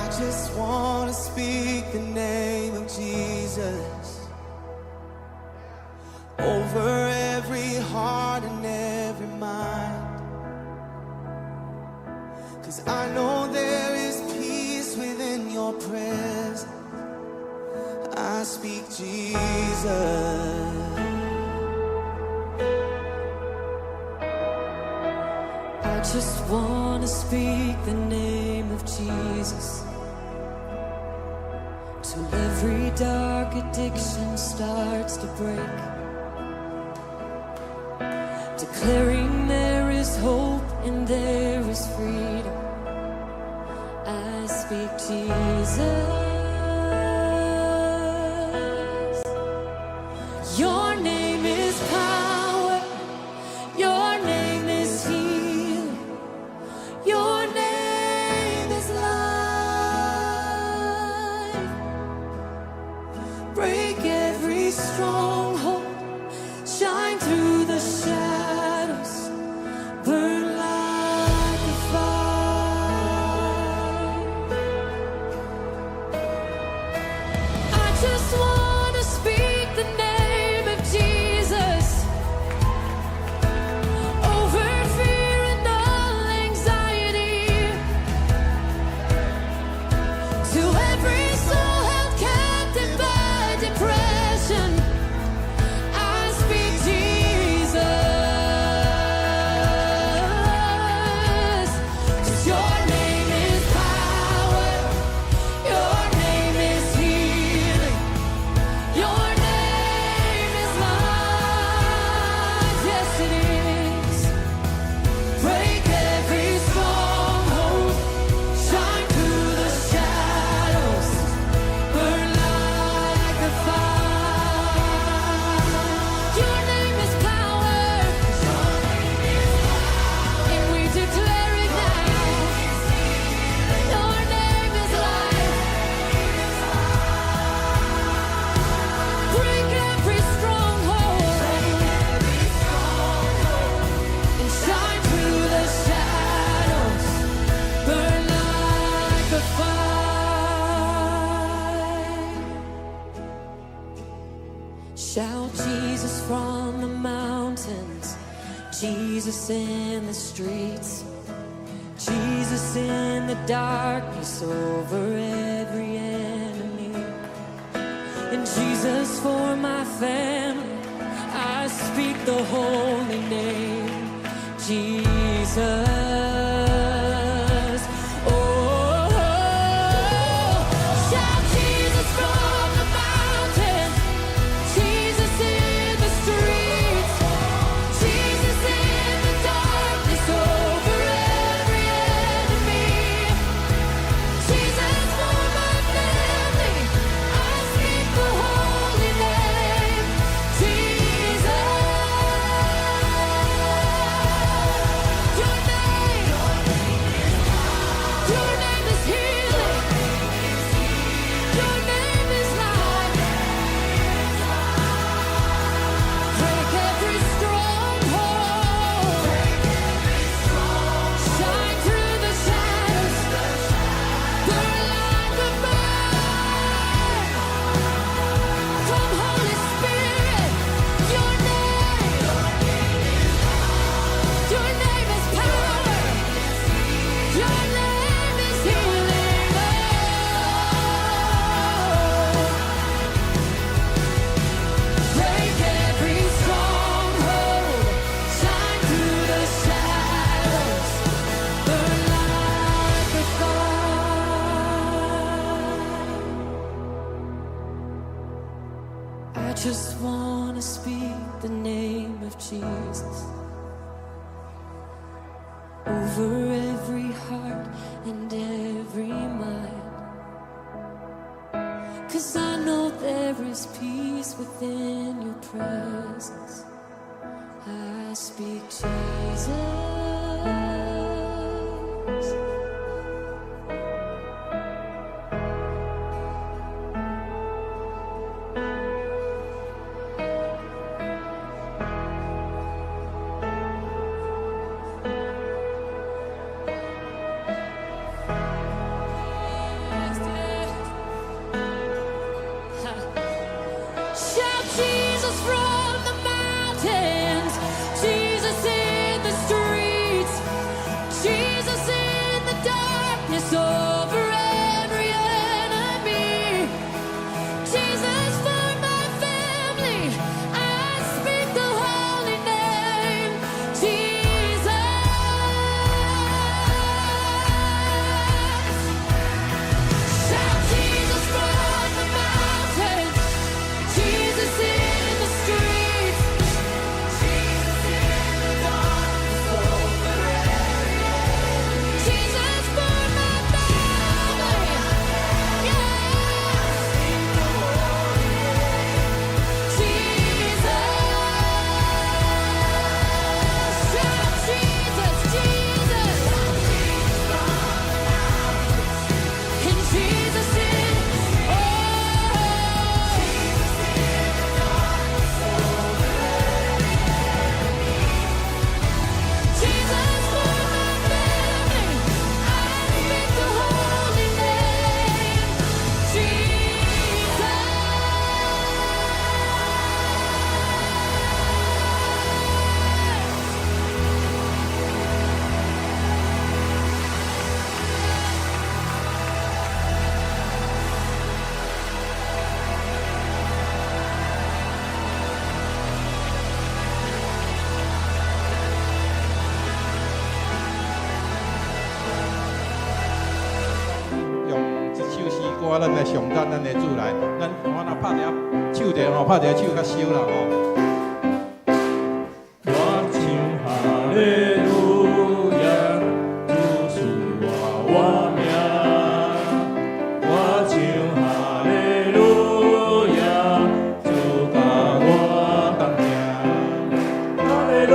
just want to speak the name of Jesus over every heart and every mind. 'Cause I know there is peace within your presence. I speak Jesus. I just want to speak the name of Jesus till every dark addiction starts to break, declaring there is hope and there is freedom. I speak Jesus. Your name is power. Your name is healing. Your name is life. Break every stronghold. Shine through the shadows. Burn like a fire. I just want to speak the name of Jesus over fear and all anxiety, to every soul held captive by depression. I speak Jesus. 'Cause your name is power. Your name is healing. Your name is life. Yes, it is. Break every stronghold. Shine through the shadows. Burn like a fire. Your name is power. And we declare it now. Your name is life. Break every stronghold and shine through the shadows. Burn like a fire. Shout Jesus from the mountains, Jesus in the streets, Jesus in the darkness over every enemy. And Jesus for my family, I speak the holy name, Jesus. Oh, shout Jesus from the mountains, Jesus in the streets, Jesus in the darkness over every enemy. Jesus for my family, I speak the holy name, Jesus. Your name is healing. Your name is life. Break every stronghold. Shine through the shadows. Burn like a fire. Come, Holy Spirit. Your name is power. Your name is healing. Break every stronghold. Shine through the shadows. Burn like a fire. I just want to speak the name of Jesus over every heart and every mind. 'Cause I know there is peace within your presence. I speak Jesus. 我咱来上赞咱的主来，咱我若拍一下手者吼，拍一下手较烧啦吼。我唱哈利路亚，主是我命。我唱哈利路亚，主甲我同行。哈利路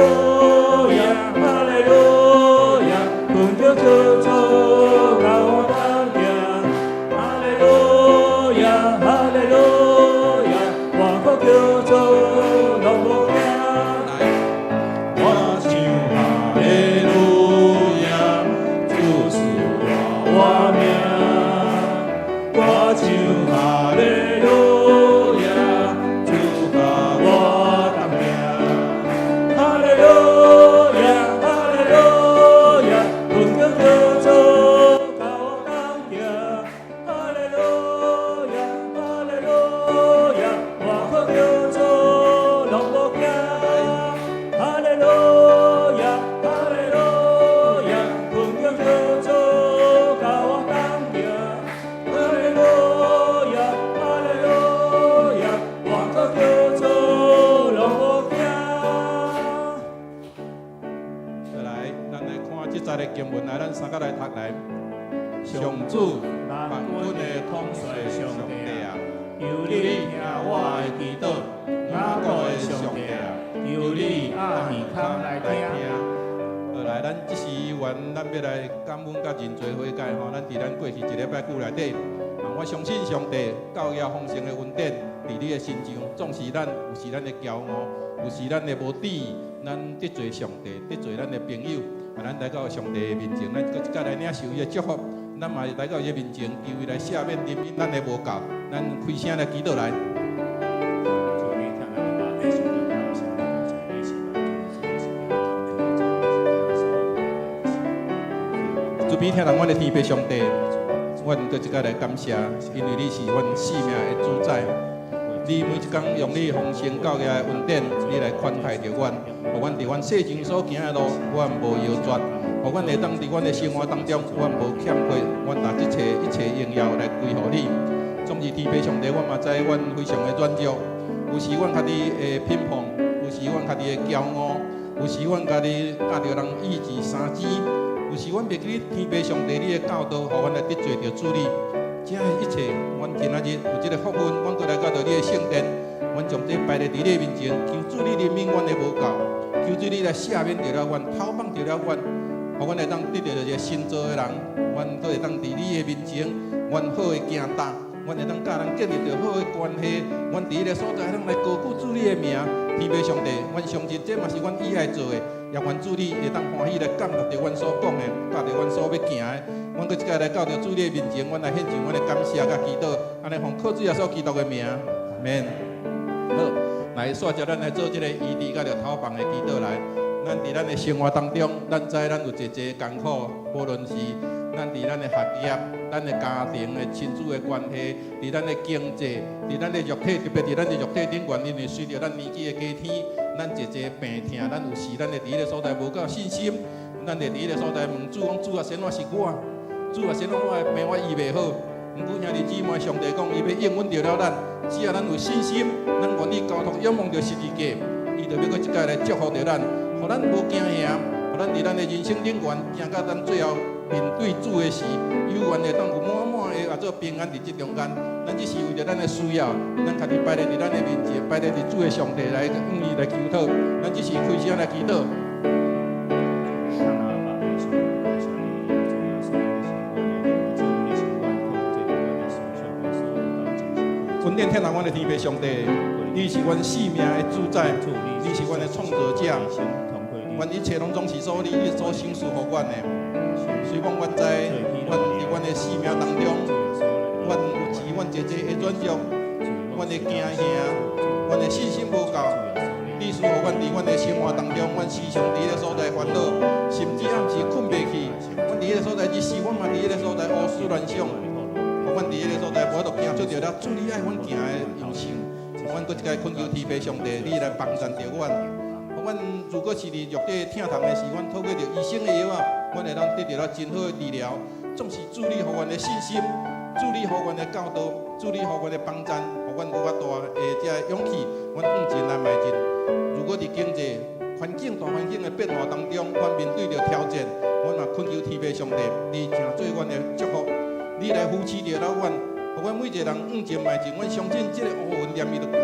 亚，哈利路亚，本着救主甲我同行。哈利路亚，哈利路亚，万国救主拢无惊。我唱哈利路亚，主是我命。我唱哈利路亚，主甲我同行。哈利路亚，哈利路亚，本着救主甲我同行。哈利路亚，哈利路亚，万国救主拢无惊。哈利路亚，哈利路亚，本着救主甲我同行。哈利路亚，哈利路亚，万国救主拢无惊。再来，咱来看这节的经文来，咱三个来读来。上主万军的统帅上帝啊，求你听我的祈祷，雅各的上帝啊，求你按耳孔来听。好来，咱这时愿咱要来感恩甲认罪悔改吼，咱伫咱过去一礼拜久内底，我相信上帝教育丰盛的恩典伫你的身上，总是咱有时咱的骄傲，有时咱的无知，咱得罪上帝，得罪咱的朋友，咱来到上帝的面前，咱搁来领受伊的祝福。咱嘛来到伊的面前，求伊来赦免怜悯咱的无教，咱开声来祈祷来。主比听人阮的天父上帝，阮搁一摆来感谢，因为你是阮生命的主宰。你每一天用你丰盛教育的恩典，你来款待着阮，互阮伫阮世前所行的路，阮无摇绝。互阮会当伫阮的生活当中，阮无欠缺，阮拿一切荣耀来归乎你。总是天父上帝，阮嘛知阮非常的软弱，有时阮家己会偏颇，有时阮家己会骄傲，有时阮家己教着人意志三指，有时阮袂记天父上帝你的教导，互阮来得罪着主你。这一切，阮今仔日有这个福分，阮过来到着你的圣殿，阮将这摆在你的面前，求主你怜悯阮的无教，求主你来赦免着了阮，偷放着了阮。互阮会当得到一个新造的人，阮都会当伫你的面前，阮好的行踏，阮会当甲人建立着好的关系，阮伫迄个所在，通来高举主你的名。天父上帝，阮相信这嘛是阮意爱做的，也愿主你会当欢喜来感觉着阮所讲的，甲着阮所要行的。阮搁一摆来到着主你的面前，阮来献上阮的感谢甲祈祷，安尼奉靠主耶稣基督的名，阿免。好，来煞接咱来做这个医治甲着头房的祈祷来。咱伫咱的生活当中，咱知咱有一个艰苦，无论是咱伫咱的学业、咱的家庭的亲子的关系，伫咱的经济，伫咱的肉体，特别伫咱的肉体顶悬，因为随着咱年纪的加添，咱一病痛，咱有时咱会伫迄个所在无够信心，咱会伫迄个所在问主讲：主啊，先我是我，主啊，先我的病我医袂好。毋过兄弟姊妹，上帝讲伊要应允着了咱，只要咱有信心，咱愿意交托仰望着十字架，伊就要搁一摆来祝福着咱。互咱无惊吓，互咱伫咱的人生顶悬，行到咱最后面对主的时，有缘会当有满满的做平安伫即中间。咱只是为着咱的需要，咱家己摆在伫咱的面前，摆在伫主的上帝来向伊来求讨。咱只是开声来祈祷。恩典天人阮的天父上帝，你是阮生命的主宰，你是阮的创造者。阮一切拢总是所你所赏赐互阮的。虽讲阮知，阮伫阮的生命当中，阮有时阮一的软弱，阮的惊吓，阮的信心无够。你赐互阮伫阮的生活当中，阮时常伫迄个所在烦恼，甚至暗时困袂去。阮伫迄个所在，日时阮嘛伫迄个所在胡思乱想。阮伫迄个所在，无都惊出着了，主你爱阮行的忧伤。阮搁一摆恳求天父上帝，你来帮助着阮。阮如果是伫肉体疼痛的时，阮透过着医生的药啊，阮会当得到了真好的治疗。总是主你互阮的信心，主你予阮的教导，主你予阮的帮赞，予阮有较大的这勇气，阮向前来迈进。如果伫经济环境大环境的变化当中，阮面对着挑战，阮嘛恳求天父上帝，你请做阮的祝福，你来扶持着了阮，予阮每一个人向前迈进。阮相信这个乌云念伊就过，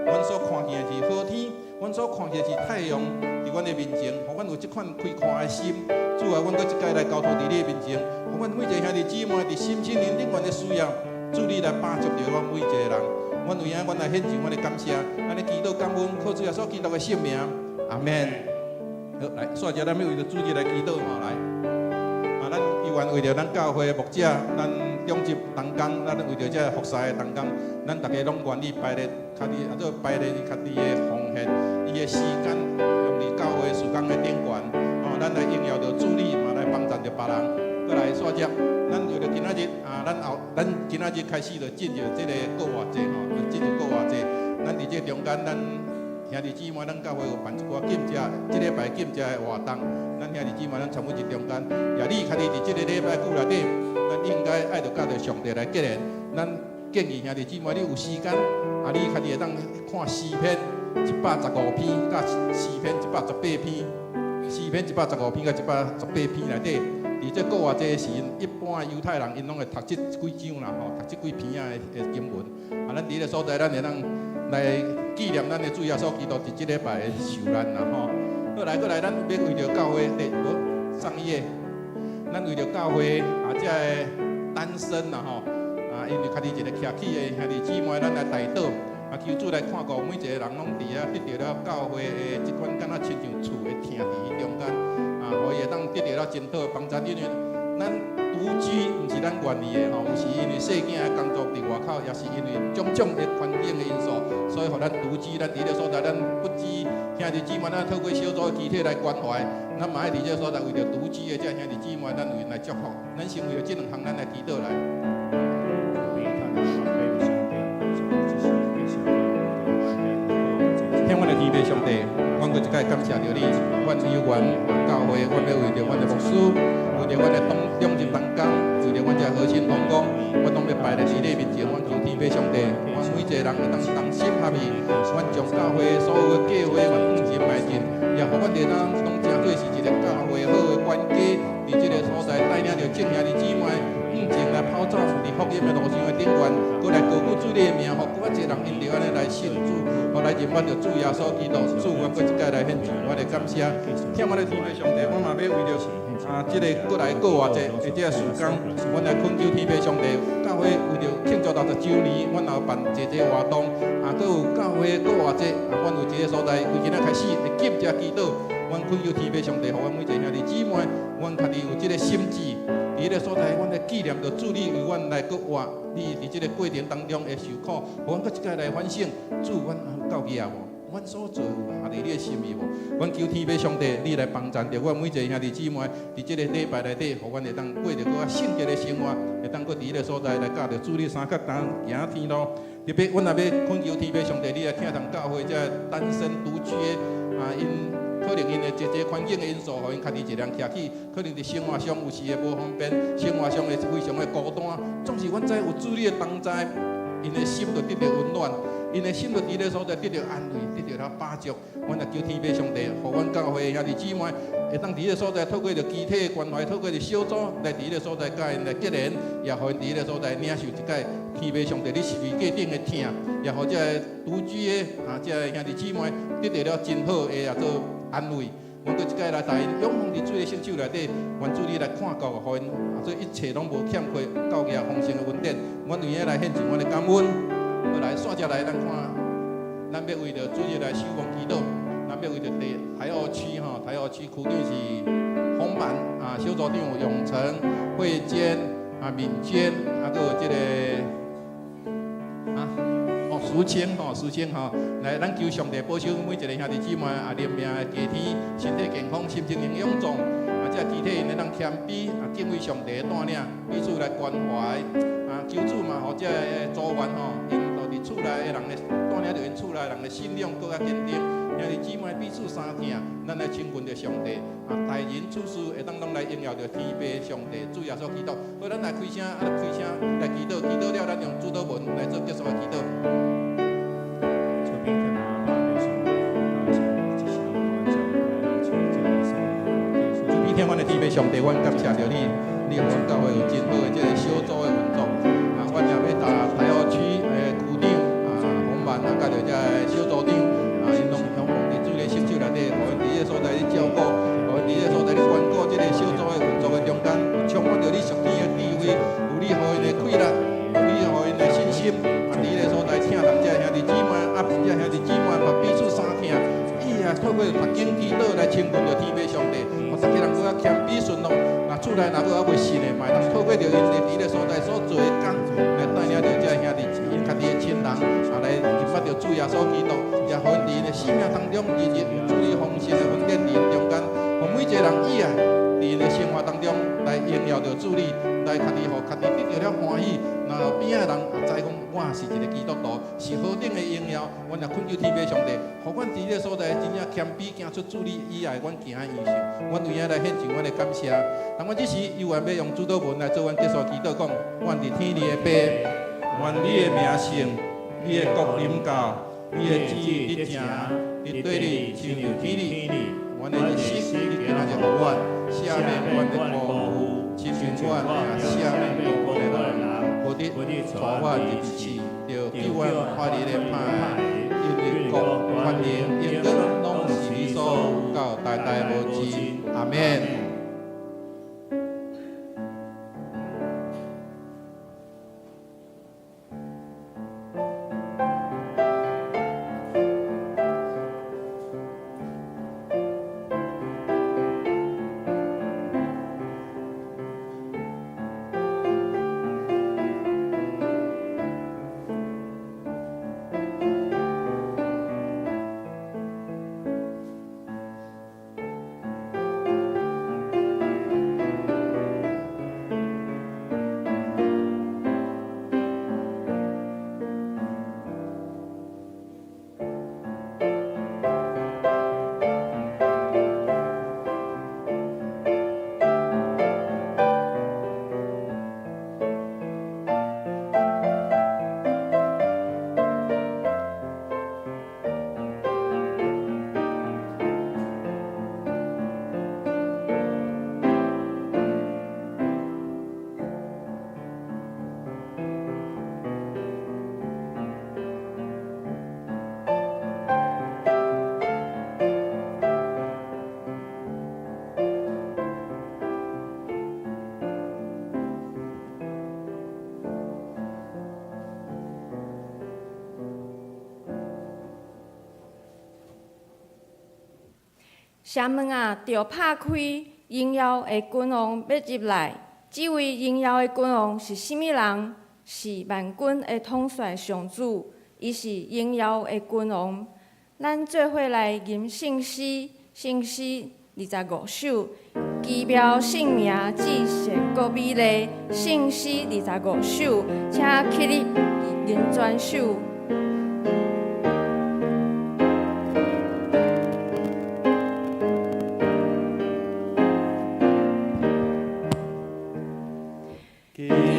阮所看见的是好天，阮所看见的是太阳伫阮的面前，予阮有这款开阔的心。主啊，阮搁一届来交托伫你的面前，予阮每一个兄弟姊妹伫心心灵灵愿的需要，主你来帮助着阮每一个人。阮为影，阮来献上阮的感谢，安尼祈祷感恩，靠主耶稣基督的圣名，阿门。好，来，煞者咱要为着主日来祈祷吼，来。咱依然为着咱教会的牧者，咱中级同工，咱为着这服侍的同工，咱大家拢愿意摆咧，家己啊做摆咧家己的奉献，伊的时间用伫教会事工的顶悬。咱来应邀着主理嘛，来帮助着别人，过来煞者。咱为着今仔日啊，咱今仔日开始着进入这个过活节吼，就进入过活节。咱伫这中间，咱兄弟姊妹，咱教会有办一寡敬食，这礼拜敬食的活动，咱兄弟姊妹咱参与伫中间。也你家己伫这个礼拜久内底，咱应该爱着甲着上帝来结连。咱建议兄弟姊妹，你有时间啊，你家己会当看诗篇115篇，甲诗篇118篇。诗篇115篇到118篇内底，伫这过活节时，一般犹太人因拢会读这几章啦，吼，读这几篇的经文。啊，咱伫个所在，咱会当来纪念咱的主耶稣基督伫这礼拜的受难啦，吼。过来，咱要为着教会上页，咱为着教会啊，这个单身啦，吼，啊，因为家己一个徛起的兄弟姊妹，咱来代祷。啊，求主来看顾每一个人，拢伫遐得到了教会的即款敢若亲像厝的厅伫中间，啊，可以当得到了真好帮助。因为咱独居毋是咱愿意的吼，有时因为细囝的工作伫外口，也是因为种种的环境的因素，所以互咱独居。咱伫个所在，咱不止兄弟姊妹，咱透过小组的集体来关怀，咱嘛爱伫这所在为着独居的这兄弟姊妹，咱为因来祝福。咱先为着这两项，咱来祈祷来。天阮的天父上帝，阮搁一届感谢着你，阮有缘教会，阮要为着阮的牧师，为着阮的中级同工，为着阮这核心同工，阮拢要摆在你面前，阮求天父上帝，阮每一个人会当同心合意，阮将教会所有的计划，阮向前迈进，也互阮哋当拢正做是一个教会好的管家，伫这个所在带领着正兄弟姊妹。向前来跑走，伫福音的路上的顶端，过来高举主你的名，互更侪人因着安尼来信主，互来认我着主耶稣基督，主我过一届来献上我的感谢。听我的天父上帝，我嘛要为着这个过来过活节的这个时间，阮来恳求天父上帝，教会为着庆祝60周年，阮也办一个活动，啊，佫有教会过活节，啊，阮有一个所在，为今仔开始会敬这祈祷，阮恳求天父上帝，互阮每一个兄弟姊妹，阮家己有这个心志。伫个所在，阮来纪念着主你为阮来搁活，你伫这个过程当中会受苦，互阮搁一届来反省，主阮有够业无？阮所做有合伫你的心意无？阮求天父上帝，你来帮助着阮每一个兄弟姊妹，伫这个礼拜内底，互阮会当过着搁较圣洁的生活，会当搁伫个所在来教着主你三角当行天路。特别，阮也要恳求天父上帝，你来听从教会这单身独居的啊因。可能因的一环境的因素，互因家己一人徛起，可能伫生活上有时会无方便，生活上会非常的孤单。总是阮知有主你的同在，因的心就得到温暖，因的心就伫个所在得到安慰，得到了把助。阮也求天父上帝，互阮教会兄弟姊妹，会当伫个所在透过着集体的关怀，透过着小组来伫个所在甲因来结连，也互因伫个所在领受一届天父上帝你是为过顶的听，也互这独居的啊这兄弟姊妹得到了真好的啊做。安慰，阮搁一届来带因永恒伫主的圣手内底，愿主你来看顾，互因啊，做一切拢无欠缺，教业丰盛的恩典。阮为影来献上阮的感恩，过来煞者来咱看，咱要为着主日来守望祈祷，咱要为着台澳区吼，台澳区区长是洪满啊，小组长有永成、慧坚啊、敏娟啊，搁有这个啊。苏清吼，来，咱求上帝保守每一个兄弟姊妹啊，灵命的家体，身体健康，心情能勇壮，啊，这肢体因会当谦卑，啊，敬畏上帝的带领，彼此来关怀，啊，求主嘛，互这组员吼，因到伫厝内的人的带领着因厝内人的信仰更加坚定，兄弟姊妹彼此相听，咱来亲近着上帝。待人处事会当拢来荣耀着天父上帝，主耶稣基督。好，咱来开声，开声来祈祷，祈祷了，咱用主祷文来做结束的祈祷。主比天阮的天父上帝，阮感谢着你，你互阮教会有真好的这个小组的运作。阮也要台湖区的区长洪万甲着这小组长因拢向伫主的圣手内底，互因伫这所在咧照顾，互因伫这所在咧关顾这个小组的运作的中间，充满着你属天的智慧，有你互因的气力，有你互因的信心。伫这所在听人这兄弟姊妹，这兄弟姊妹嘛彼此相听。透过读经祈祷来亲近着天父上帝，互大家人搁较谦卑顺路。厝内若搁较袂信的，嘛通透过着因伫咧所在所做的工，来带领着这兄弟因家己的亲人，来认捌着主耶稣基督，也互因伫因的生命当中日日处理丰盛的恩典伫因中间，互每一个人以爱伫因的生活当中来荣耀着主你，来家己互家己得到了欢喜。那边仔人也知讲，我也是一个基督徒，是何等的荣耀。阮也恳求天父上帝，互阮伫这所在真正谦卑，行出主你以爱，阮行的意向。阮为影来献上阮的感谢。但阮这时犹原要用主祷文来做阮结束祈祷，讲：阮伫天里的爸，愿你的名圣，你的国临到，你的旨意得成，伫对你亲像天里。阮的日息你今仔日互阮，赦免阮的过犯，亲像阮也赦免过犯的人。无得带我入去，就叫我发你的歹，因为国、权力、荣光，拢是你所有，到代代无尽。阿免。城门啊，着拍开，荣耀的君王要入来。这位荣耀的君王是甚物人？是万军的统帅上主，伊是荣耀的君王。咱做伙来吟圣诗，圣诗25首，奇妙圣名，至善国美丽。圣诗25首，请起立吟全首。Yeah.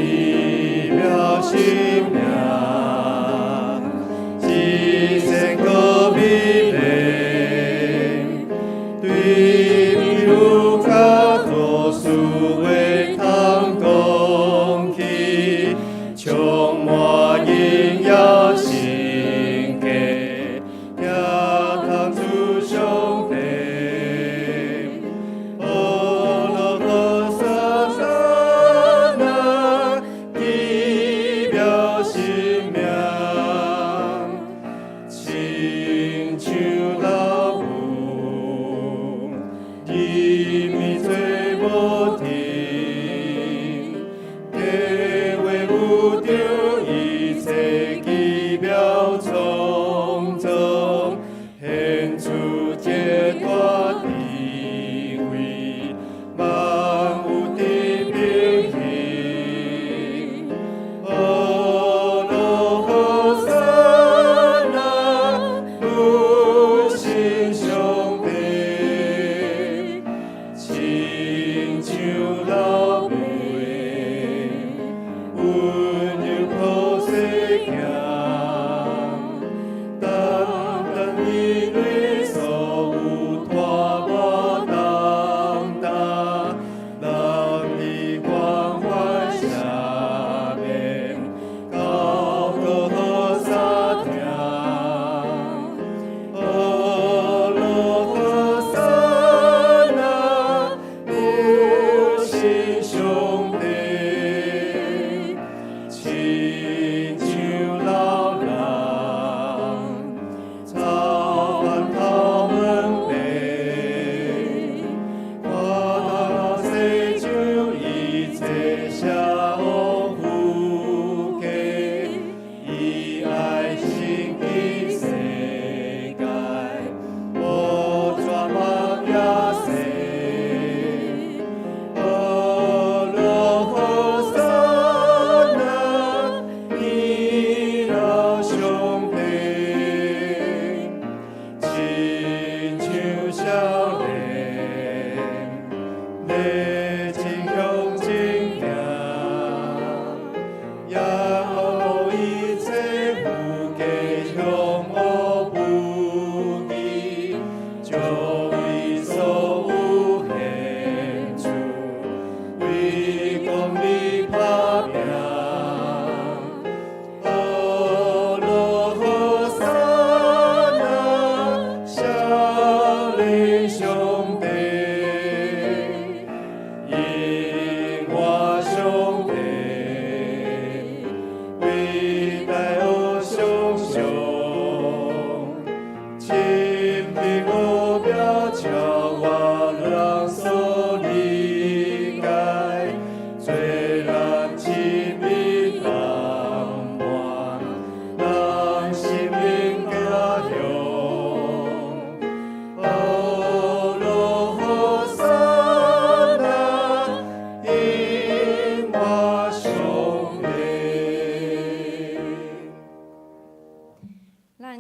亲像老爸，温柔抱细行，淡淡眼泪所有拖无重担，让你关怀下面，高歌好撒听。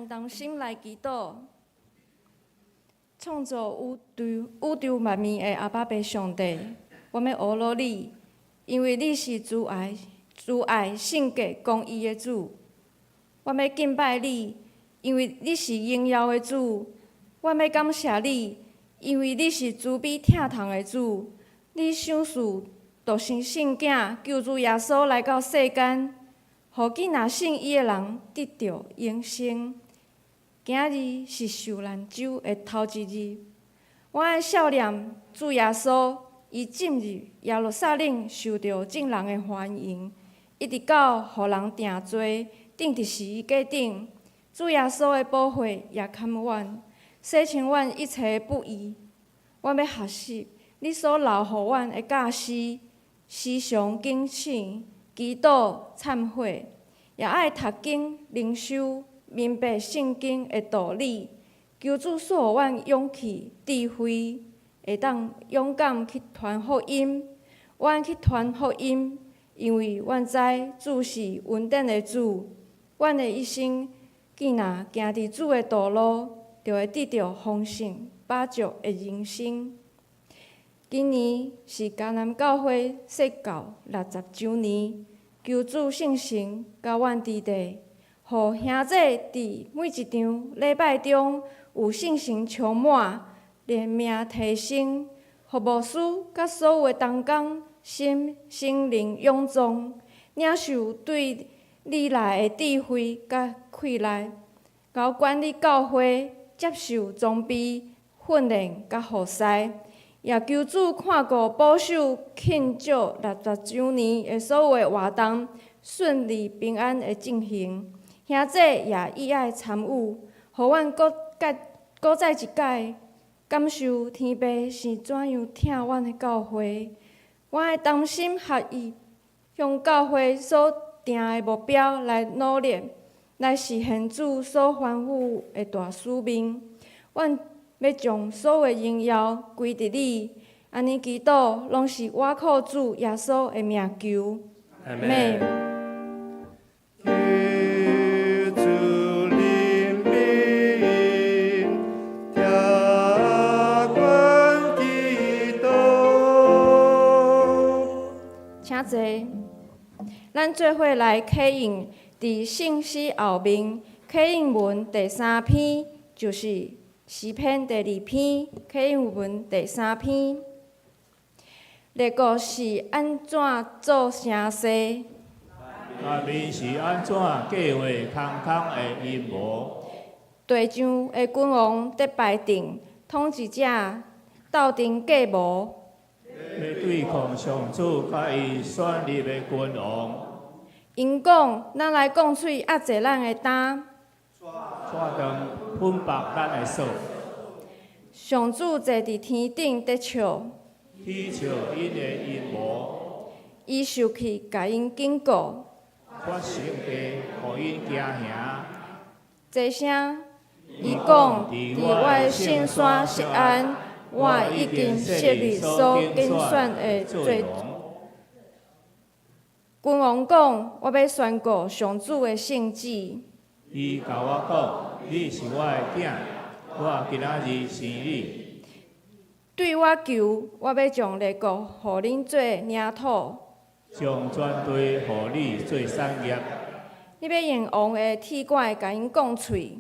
同心来祈祷，创造宇宙万物的阿爸爸上帝，我们学罗你，因为你是慈爱、圣洁、公义的主。我要敬拜你，因为你是荣耀的主。我要感谢你，因为你是慈悲疼痛的主。你赏赐独生圣囝救主耶稣来到世间，互囡仔信伊的人得到永生。今日是受难周的头一日，我爱少念主耶稣，伊进入耶路撒冷，受到众人的欢迎，一直到互人定罪，顶伫十字架顶。主耶稣的保护也堪阮，洗清阮一切不义。我要学习你所留互阮的教示，时常警醒、祈祷、忏悔，也爱读经、灵修。明白圣经的道理，求主赐予阮勇气、智慧，会当勇敢去传福音。阮去传福音，因为阮知主是恩典的主。阮的一生，既若行伫主的道路，就会得到丰盛饱足的人生。今年是迦南教会设教60周年，求主圣神甲阮伫地。互兄姐伫每一场礼拜中有信心充满，怜悯提升，互牧师甲所有的同工心灵勇壮，领受对你来的智慧甲气力，交管理教会，接受装备训练甲护师，也求主看顾保守庆祝60周年的所有的活动顺利平安的进行。兄姐也意爱参与，互阮搁再一届感受天父是怎样疼阮的教会。我爱同心合意，向教会所定的目标来努力，来实现主所吩咐的大使命。阮要将所有的荣耀归伫你，安尼祈祷，拢是我靠主耶稣的名求。阿们。听阮祈祷。济。咱做伙来启应伫信息后面，启应文第3篇，就是诗篇第2篇，启应文第3篇。列国是安怎做声势？下面是安怎计划空空的阴谋？地上的君王得排定，统治者斗阵计谋。要对抗上主甲伊选立的君王。因讲，咱来讲喙压者咱的担。怎当分白咱的手？上主坐伫天顶得笑，去笑因的阴谋。伊受气，甲因警告。发生地，互因惊吓。这声，伊讲，伫我的圣山锡安，我已经设立所拣选的罪。君王讲，我要宣告上主的圣旨。伊甲我讲，你是我的囝，我今仔日生你。对我求，我要将列国互恁做领土。将全地互你做产业。你要用王的铁拐甲因讲喙，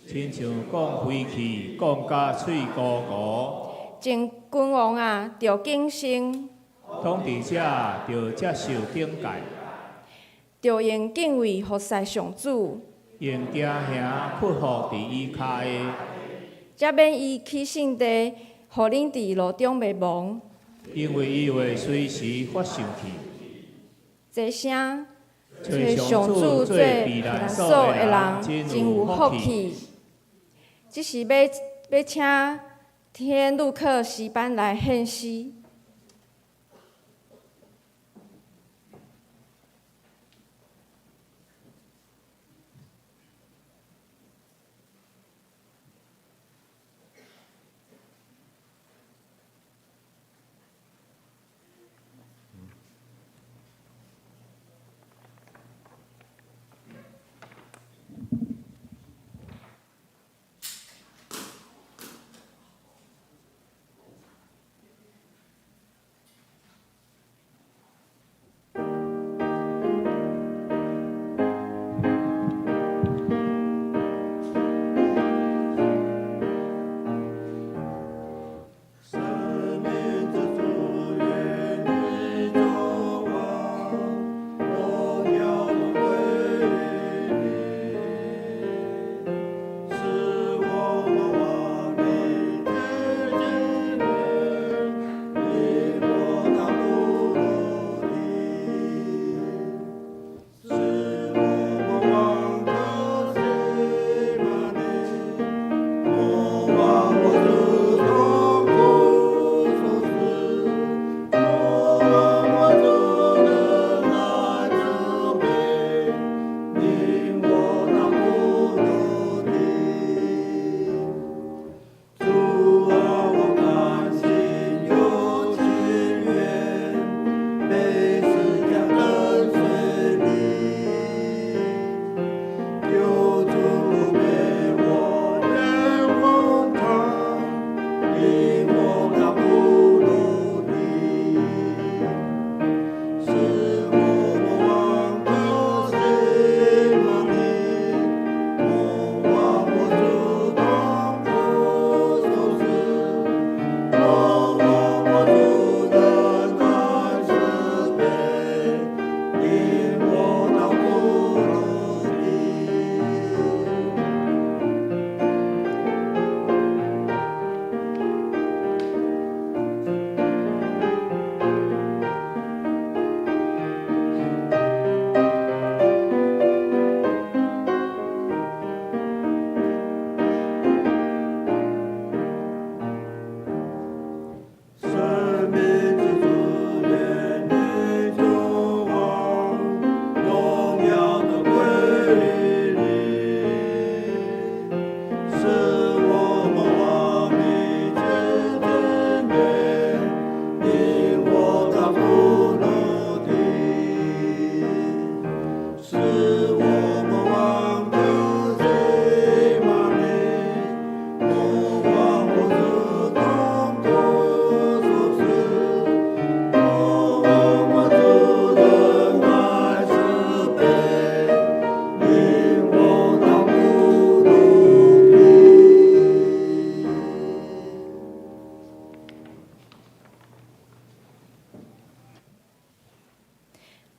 亲像讲飞气，讲甲喙糊糊。前君王啊，着谨慎，统治者着接受警戒，着用敬畏服侍上主，用惊吓屈服伫伊骹的，才免伊起圣地，互恁伫路中袂亡。因为伊会随时发生去。这声，找找上主做避难所的人，真有福气。只是要请天路克诗班来献诗。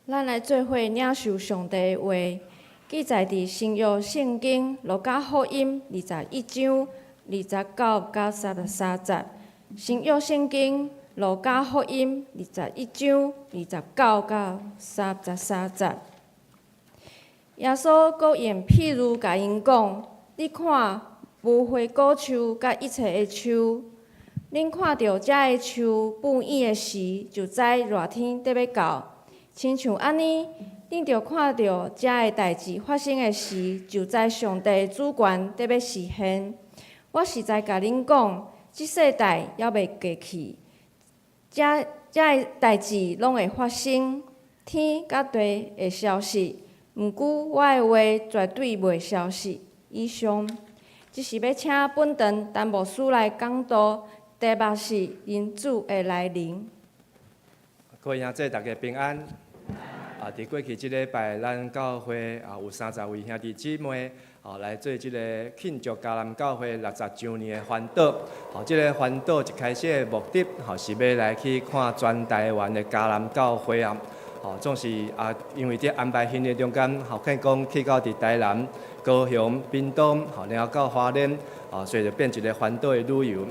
咱来做伙领受上帝的话，记载伫新约圣经路加福音21章29到33节。新约圣经路加福音21章29到33节。耶稣阁用譬如甲因讲：你看无花果树甲一切的树，恁看到遮个树布依的时，就知热天得要到。亲像安尼，恁着看到遮个代志发生的时，就知上帝的主权得要实现。我实在甲恁讲，即世代还袂过去，遮个代志拢会发生，天甲地会消失，毋过我的话绝对袂消失。以上，即是要请本堂陈牧师来讲道，题目是因主的来临。各位兄弟，大家平安。伫过去即礼拜，咱教会有30位兄弟姊妹来做即个庆祝迦南教会60周年的环岛。即个环岛一开始的目的，是要来去看全台湾的迦南教会啊。总是因为伫安排行程中间，可讲去到伫台南、高雄、屏东，然后到花莲，所以就变一个环岛的旅游。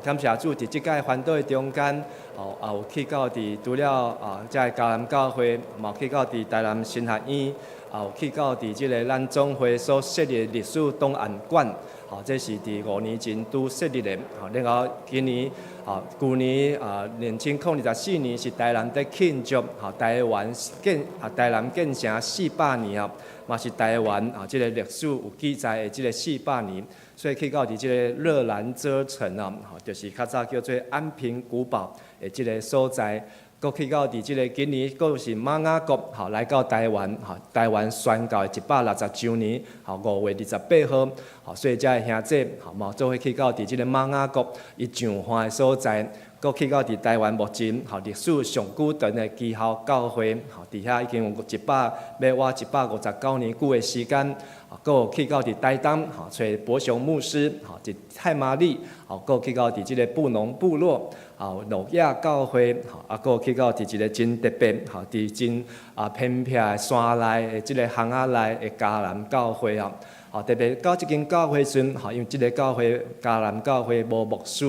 感谢主，伫即届环岛的中间，也有去到伫除了遮个迦南教会，嘛去到伫台南新学院，也有去到伫即个咱总会所设立的历史档案馆。这是伫5年前拄设立的。然后今年，去年2024年是台南在庆祝台南建成400年啊，嘛是台湾即个历史有记载的即个400年。所以去到伫即个热兰遮城啊，就是较早叫做安平古堡的即个所在。搁去到伫即个今年，搁是马雅国来到台湾，台湾宣告160周年，5月28号，所以遮个兄弟嘛做伙去到伫即个马雅国伊上花的所在。搁去到伫台湾目前历史上久长的基校教会，伫遐已经有要活159年久的时间。搁去到伫台东，找博雄牧师，伫太麻里，搁去到伫即个布农部落，诺亚教会，搁去到伫一个真特别，伫真偏僻的山内的即个巷仔内的迦南教会啊。特别到即间教会时，因为即个教会迦南教会无牧师，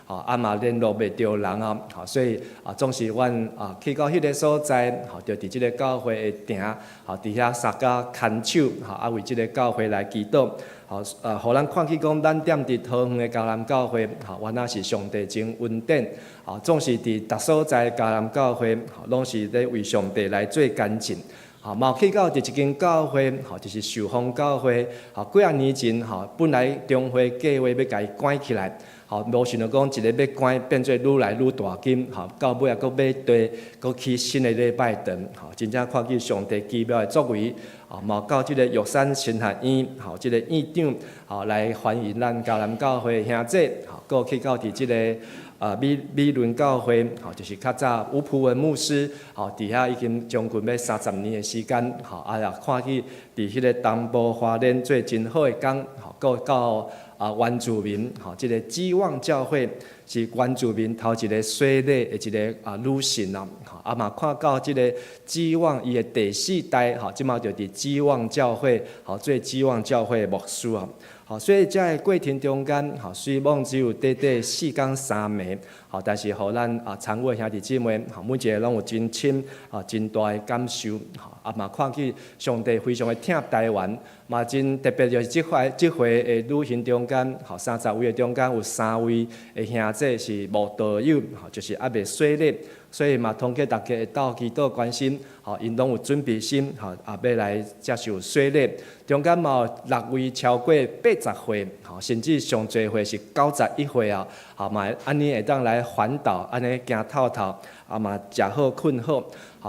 嘛联络袂着人啊，所以总是阮去到迄个所在，就伫即个教会的埕，伫遐三家牵手，为即个教会来祈祷，互咱看起讲，咱踮伫桃园的迦南教会，原来是上帝真恩典，总是伫逐所在迦南教会，拢是咧为上帝来做干净。嘛去到伫一间教会，就是受封教会，几啊年前，本来中会计划要甲伊关起来，无想到讲一个要关变做愈来愈大间，到尾也阁要地，阁起新的礼拜堂，真正看见上帝奇妙的作为，嘛到即个玉山新学院，即个院长，来欢迎咱迦南教会兄弟，阁去到伫即个。美伦教会，就是较早吴朴文牧师，伫遐已经将近要30年的时间，也看去伫迄个东部花莲做真好的工，搁到原住民，即个基望教会是原住民头一个洗礼的一个女神啊，嘛看到即个基望伊的第4代，即马就伫基望教会，做基望教会的牧师啊。所以在过程中间，虽然只有短4天3暝，但是互咱参与的兄弟姊妹，每一个拢有真深真大的感受，嘛看见上帝非常的疼台湾，嘛真特别就是即回的旅行中间，30位的中间有3位的兄弟是无道友，就是还未洗礼。所以嘛，通过大家会斗祈祷关心，因拢有准备心，也要来接受洗礼。中间嘛有6位超过80岁，甚至上侪岁是91岁啊，嘛安尼会当来环岛，安尼行透透，嘛食好困好。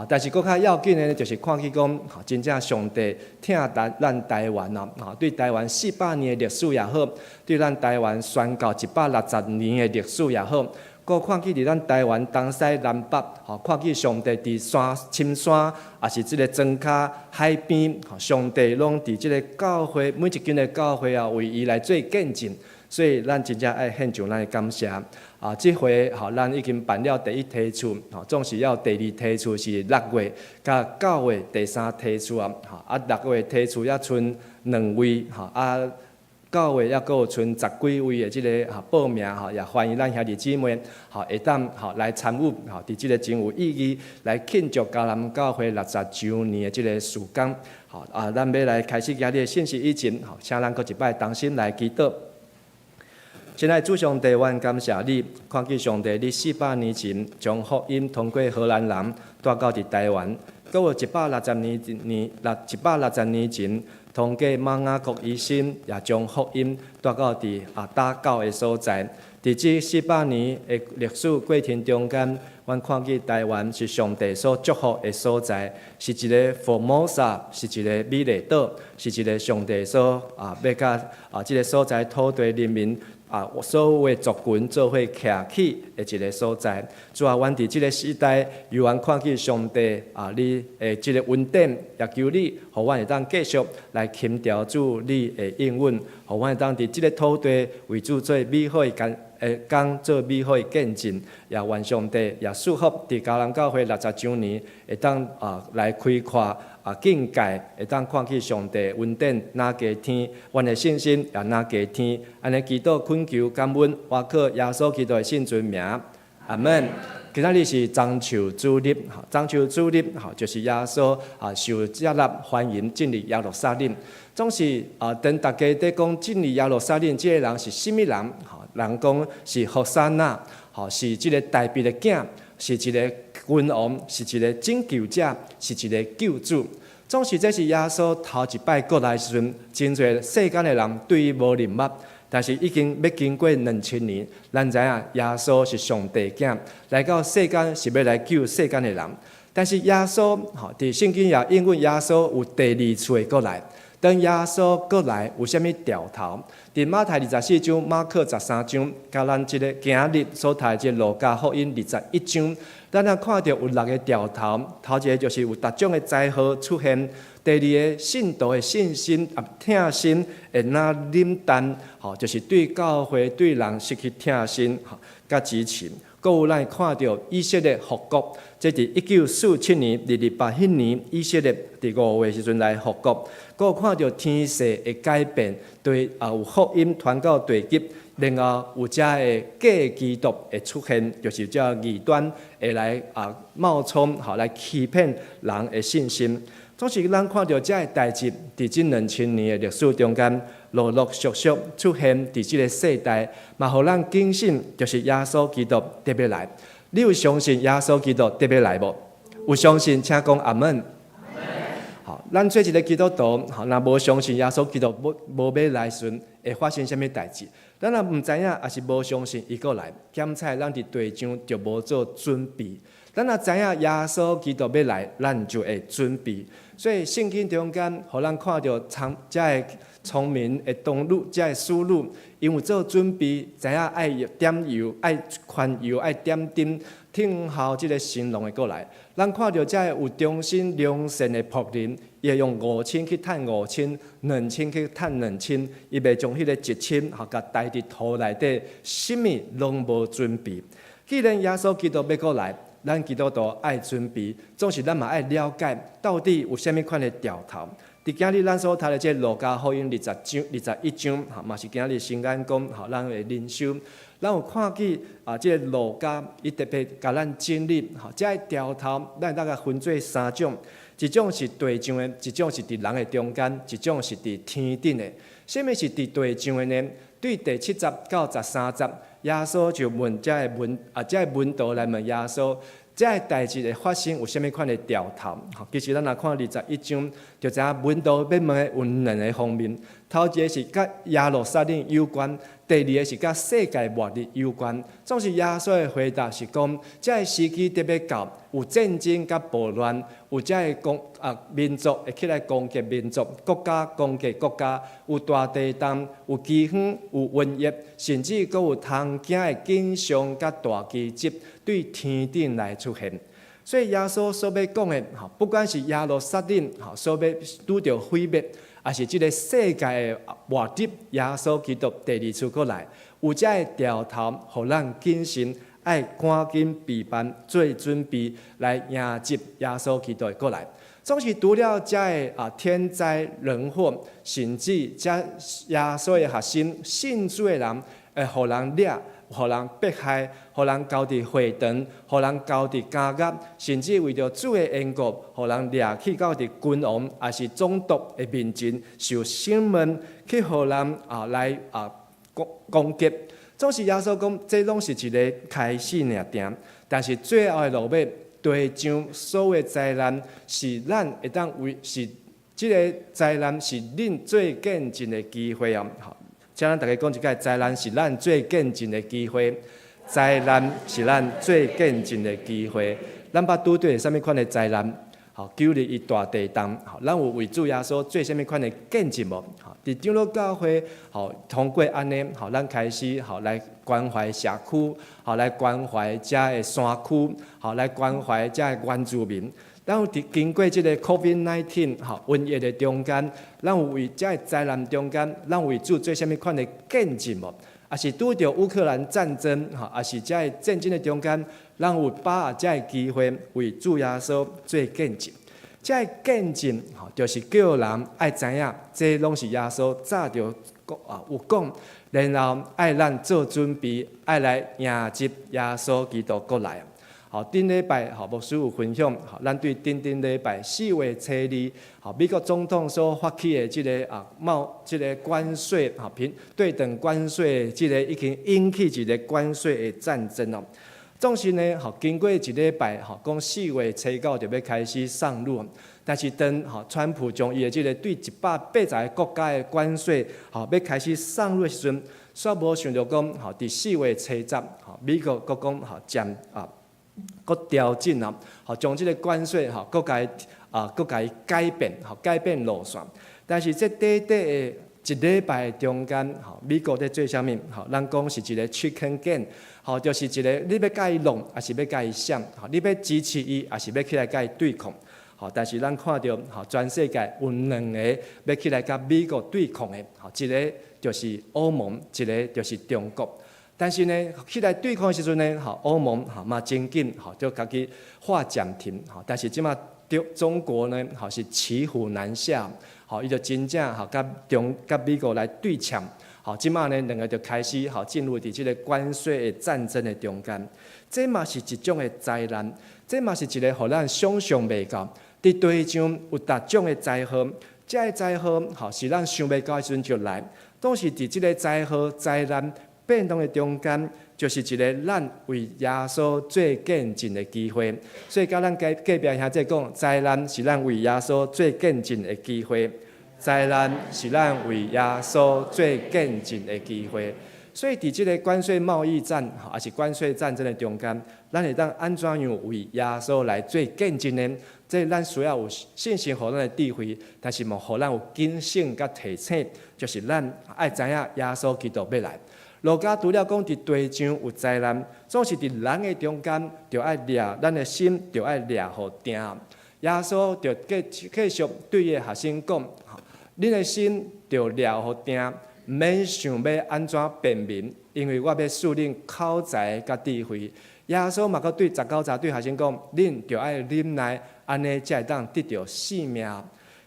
但是佫较要紧的，就是看去讲，真正上帝疼咱台湾啊，对台湾400年的历史也好，对咱台湾宣告160年的历史也好。搁看见伫咱台湾东西南北，看见上帝伫深山，也是即个庄脚海边，上帝拢伫即个教会每一间的教会为伊来做见证。所以咱真正爱献上咱的感谢。这回咱已经办了第1梯次，总是要第2梯次是6月甲9月第3梯次啊。6月梯次还剩2位9月还阁有剩10几位的即个报名也欢迎咱兄弟姊妹会当来参与伫即个真有意义来庆祝迦南教会60周年的即个时间。咱要来开始今日的信息以前，请咱阁一摆同心来祈祷。亲爱的主上帝，阮感谢你，看见上帝你400年前将福音通过荷兰人带到伫台湾，阁有160年前，通过马雅各医生也将福音带到伫打狗的所在。伫这400年的历史过程中间，阮看见台湾是上帝所祝福的所在，是一个Formosa，是一个美丽岛，是一个上帝所要甲这个所在土地人民。所有的族群做伙徛起的一个所在，主啊，阮伫即个时代，由阮看见上帝你的即个恩典，也求你，互阮会当继续来钦调主你的应允，互阮会当伫即个土地为主做美好的工做美好的见证，也愿上帝也祝福伫迦南教会60周年，会当来开阔。境界会当看见上帝恩典哪加天，阮的信心也哪加天。安尼祈祷恳求感恩，我靠耶稣基督的圣尊名，阿门。今仔日是中秋主日，中秋主日就是耶稣受接纳欢迎进入耶路撒冷。总是等大家在讲进入耶路撒冷，这个人是甚物人？人讲是何塞那，是这个大卫的囝。是一个君王，是一个拯救者，是一个救主。总是这是耶稣头一摆过来的时阵，真侪世间的人对伊无认捌，但是已经要经过2000年，咱知影耶稣是上帝囝，来到世间是要来救世间的人。但是耶稣伫圣经也应允耶稣有第2次过来。当耶稣过来，有啥物调头？伫马太24章、马可13章，甲咱即个今日所读即个路加福音21章，咱也看到有6个调头。头一个就是有各种的灾祸出现；第2个信徒的信心疼心会那冷淡，就是对教会、对人失去疼心甲支持。阁有咱看到以色列复国，这伫1947年228迄年，以色列伫5月时阵来复国。阁有看到天势的改变，对有福音传到地极，然后有遮的假基督的出现，就是遮异端会来冒充来欺骗人的信心。总是咱看到遮的代志，伫这2000年的历史中间，陆陆续续出现伫这个世代，嘛，互咱警醒，就是耶稣基督特别来。你有相信耶稣基督特别来无？有相信，请讲阿门。咱做一个基督徒，若无相信耶稣基督无要来时，会发生啥物代志？咱若毋知影，也是无相信伊过来，检测咱伫地上就无做准备。咱若知影耶稣基督要来，咱就会准备。所以圣经中间，互咱看到遮个聪明的道路，遮个思路，因为做准备，知影爱点油，爱宽油，爱点灯，听候即个新郎的过来。咱看到遮有忠心良善的仆人，伊会用5000去趁5000，2000去趁2000，伊袂将迄个1000甲带伫土内底，什么拢无准备。既然耶稣基督要过来，咱基督徒爱准备，总是咱嘛爱了解到底有啥物款的调头。伫今日咱所读的这路加福音21章，嘛是今日新眼光，咱的灵修。咱有看见这个路加，伊特别甲咱整理，这个调头，咱大概分做3种，一种是地上的，一种是伫人的中间，一种是伫天顶的。什么是伫地上的呢？对第70到13节，耶稣就问这个门徒来问耶稣，这个代志的发生有啥物款的调头？其实咱若看21章，就知影门徒要问的有2个方面。头一个是甲耶路撒冷有关，第2个是甲世界末日有关。总是耶稣的回答是讲，这个时期特别到，有战争甲暴乱，有这个民族会起来攻击民族，国家攻击国家，有大地震，有饥荒，有瘟疫，甚至阁有通惊的景象甲大奇迹对天顶来出现。所以耶稣所要讲的，不管是耶路撒冷所要拄着毁灭，也是即个世界的末日，耶稣基督第二次过来，有才会掉头，互咱谨慎，爱赶紧备办做准备，来迎接耶稣基督的过来。总是除了这个天灾人祸，甚至这耶稣的核心信主的人，会互人掠，互人迫害，互人交伫会堂，互人交伫监狱，甚至为着主的缘故，互人掠去到伫君王，也是总督的面前受审问，去互人来攻击。总是耶稣讲，这拢是一个开始尔定，但是最后的落尾。地上所有灾难是咱会当为是即个灾难是恁最见证的机会哦。好，请咱大家讲一下，灾难是咱最见证的机会。灾难是咱最见证的机会。咱捌拄对啥物款的灾难？好，921大地震，好，咱有为主耶稣做啥物款的见证无？好，伫长老教会，好，通过安尼，好，咱开始好来关怀社区，好来关怀遮的山区，好来关怀遮的原住民。咱有经过即个 COVID-19 好瘟疫的中间，咱有为遮的灾难中间，咱为主做啥物款的见证无？也是拄着乌克兰战争，哈，也是遮个战争的中间，咱有把握遮个机会为主耶稣做见证。遮个见证，吼，就是叫人爱知影，这拢是耶稣早就有讲，然后爱咱做准备，爱来迎接耶稣基督过来。好，顶礼拜好牧师有分享，好，咱对顶礼拜4月初2，好，美国总统所发起的即个即个关税，好对等关税，即个已经引起一个关税的战争哦。总是呢，好经过一礼拜，好讲4月初9就要开始上路，但是当好川普将伊的即个对180个国家的关税，好要开始上路的时阵，煞无想到讲，好伫4月初10，好美国国讲好将搁调整啊，好将即个关税吼，搁甲伊改变，吼改变路线。但是这短的一礼拜中间，吼美国在做啥物？吼，咱讲是一个 chicken game， 吼就是一个你要甲伊弄，还是要甲伊闪？吼，你要支持伊，还是要起来甲伊对抗？吼，但是咱看到，吼全世界有2个要起来甲美国对抗的，吼一个就是欧盟，一个就是中国。但是呢，起来对抗的时阵呢，吼欧盟吼嘛真紧，吼就家己话暂停，吼但是即马中国呢，吼是骑虎难下，吼伊就真正吼甲美国来对呛，吼即马呢2个就开始吼进入伫即个关税的战争的中间，这嘛是一种的灾难，这嘛是一个互咱想象袂到，伫地上有逐种的灾祸，这个灾祸吼是咱想袂到的时阵就来，当时伫即个灾祸灾难变动的中间，就是一个咱为耶稣做见证的机会。所以，甲咱隔壁兄弟讲，灾难是咱为耶稣做见证的机会。灾难是咱为耶稣做见证的机会。所以，伫即个关税贸易战，还是关税战争的中间，咱会当安怎样为耶稣来做见证呢？这咱需要有信心，互咱的智慧，但是嘛，互咱有警醒甲提醒，就是咱爱知影耶稣基督要来。路加除了讲伫地上有灾难，总是伫人的中间，就爱抓咱的心，就爱抓互定。耶稣就继续对伊的学生讲：，恁的心就抓互定，毋免想要安怎辨明，因为我要赐恁口才甲智慧。耶稣嘛，阁对19歳对学生讲：，恁就爱忍耐，安尼才会当得到性命。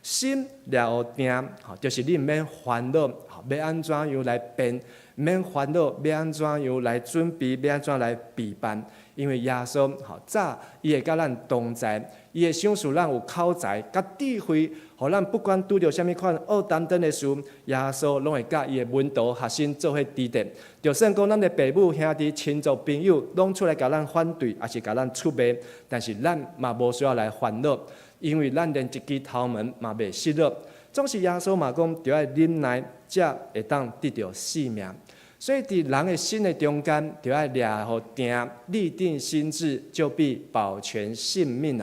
心抓互定，就是你毋免烦恼，要安怎样来变。毋免烦恼，要安怎样来准备，要安怎来备办？因为耶稣早，伊会甲咱同在，伊会赏赐咱有口才、甲智慧，互咱不管拄着啥物款恶担当的事，耶稣拢会甲伊的门徒学生做伙指点。就算讲咱的父母、兄弟、亲族、朋友，拢出来甲咱反对，也是甲咱出卖，但是咱嘛无需要来烦恼，因为咱连一支头毛嘛袂失落。总是耶稣嘛讲，就要忍耐，才会当得到性命。所以，伫人的心的中间，就要抓互定，立定心志，就必保全性命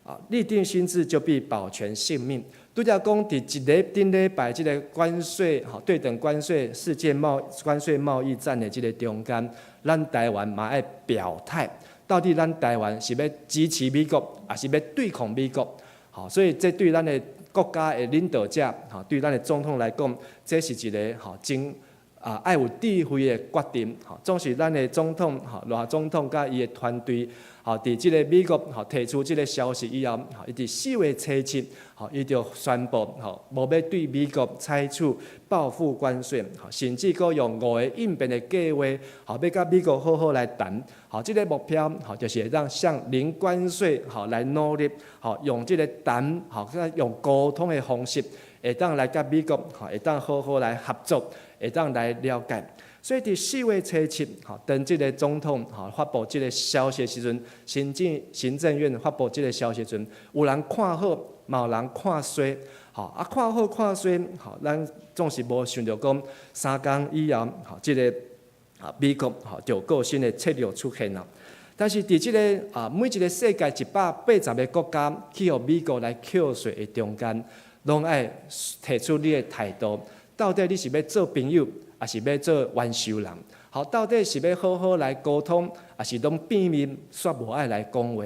啊！立定心志就必保全性命。拄则讲，伫一个顶礼拜即个关税，对等关税世界关税贸易战的即个中间，咱台湾嘛爱表态，到底咱台湾是要支持美国，还是要对抗美国？好，所以这对咱的国家的领导者，对咱的总统来讲，这是一个真爱有智慧的决定。总是咱的总统，赖总统甲伊的团队，伫即个美国提出即个消息以后，伊伫4月7日，伊就宣布，无要对美国采取报复关税，甚至阁用5个应变的计划，要甲美国好好来谈。即个目标，就是会当向零关税，来努力，用即个谈，用沟通的方式，会当来甲美国，会当好好来合作，会当来了解。所以伫4月7日，当即个总统发布即个消息的时阵，行政院发布即个消息的时阵，有人看好，嘛有人看衰。看好看衰，咱总是无想到讲3天以后，即个美国就有新的策略出现了。但是伫即个每一个世界180个国家去互美国来扣税的中间，拢爱提出你的态度，到底你是要做朋友，还是要做冤仇人？到底是要好好来沟通，还是拢变面煞无爱来讲话？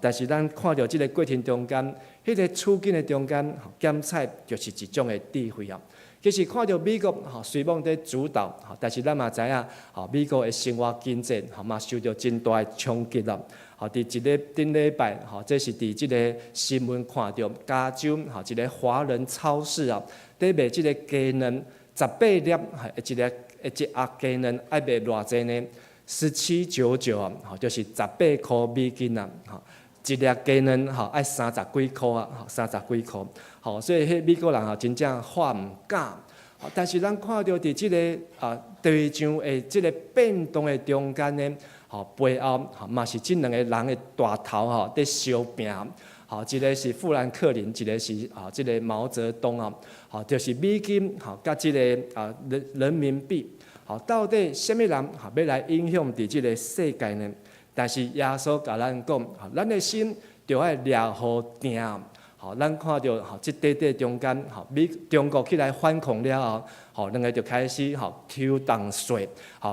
但是咱看到即个过程中间，迄个处境的中间，检测就是一种的智慧啊。其实看到美国虽然在主导，但是咱嘛知影，美国的生活经济嘛受到真大的冲击啦。伫一个顶礼拜，这是伫即个新闻看到加州一个华人超市啊，在卖即个鸡卵18粒，一盒鸡卵爱卖偌济呢？17.99啊，就是18块美金啊，一粒鸡卵爱30几块啊，30几块。所以迄美国人真正话毋敢。但是咱看到伫即个地上的即个变动的中间呢，背后嘛是即2个人的大头在相拼。一个是富兰克林，一个是即个毛泽东啊，就是美金甲即个人民币。到底什么人要来影响伫即个世界呢？但是耶稣甲咱讲，咱的心就要抓好定。咱看到即短中间，中国起来反抗了后，2个就开始抽重税，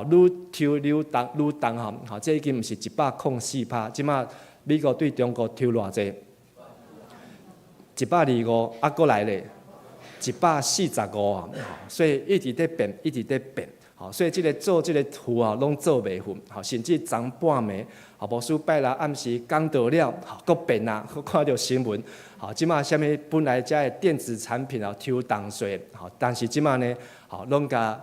愈抽愈重，这已经毋是104%，即马美国对中国抽偌济？125，阁来咧145，所以一直在变，一直在变。所以即个做即个事拢做袂赴，甚至昨半暝，无输拜六暗时讲到了，阁变啊，阁看到新闻，即马啥物本来遮的电子产品抽重税，但是即马呢，拢甲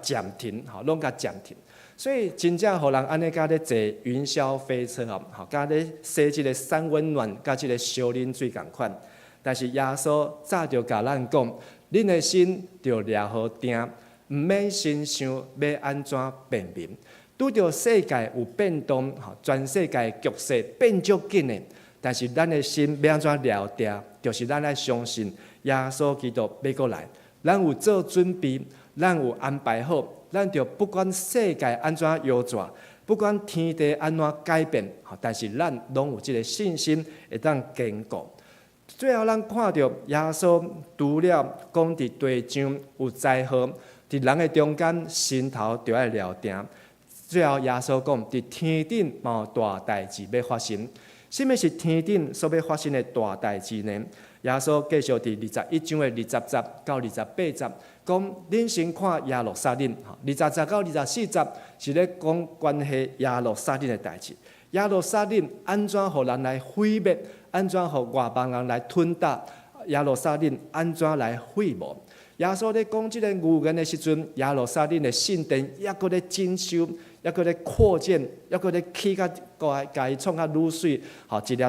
暂停，拢甲暂停。所以真正互人安尼甲咧坐云霄飞车甲咧洗即个三温暖，甲即个烧冷水共款。但是耶稣早就甲咱讲，恁的心就抓好定。毋免先想要安怎辨明，拄着世界有变动，全世界局势变足紧的，但是咱的心要安怎了定？就是咱爱相信耶稣基督要过来，咱有做准备，咱有安排好，咱就不管世界安怎摇转，不管天地安怎改变，但是咱拢有这个信心会当坚固。最后，咱看到耶稣除了讲伫地上有灾祸。伫人的中间，心头就要了定。最后，耶稣讲，伫天顶嘛有大代志要发生。什么是天顶所要发生的大代志呢？耶稣继续伫21章的20节到28节，讲恁先看耶路撒冷，20节到24节是咧讲关系耶路撒冷的代志。耶路撒冷安怎互人来毁灭？安怎互外邦人来吞踏？耶路撒冷安怎来毁没？耶稣咧讲即个预言的时阵，耶路撒冷的圣殿抑搁咧整修，抑搁咧扩建，抑搁咧起甲甲伊创较愈水，一粒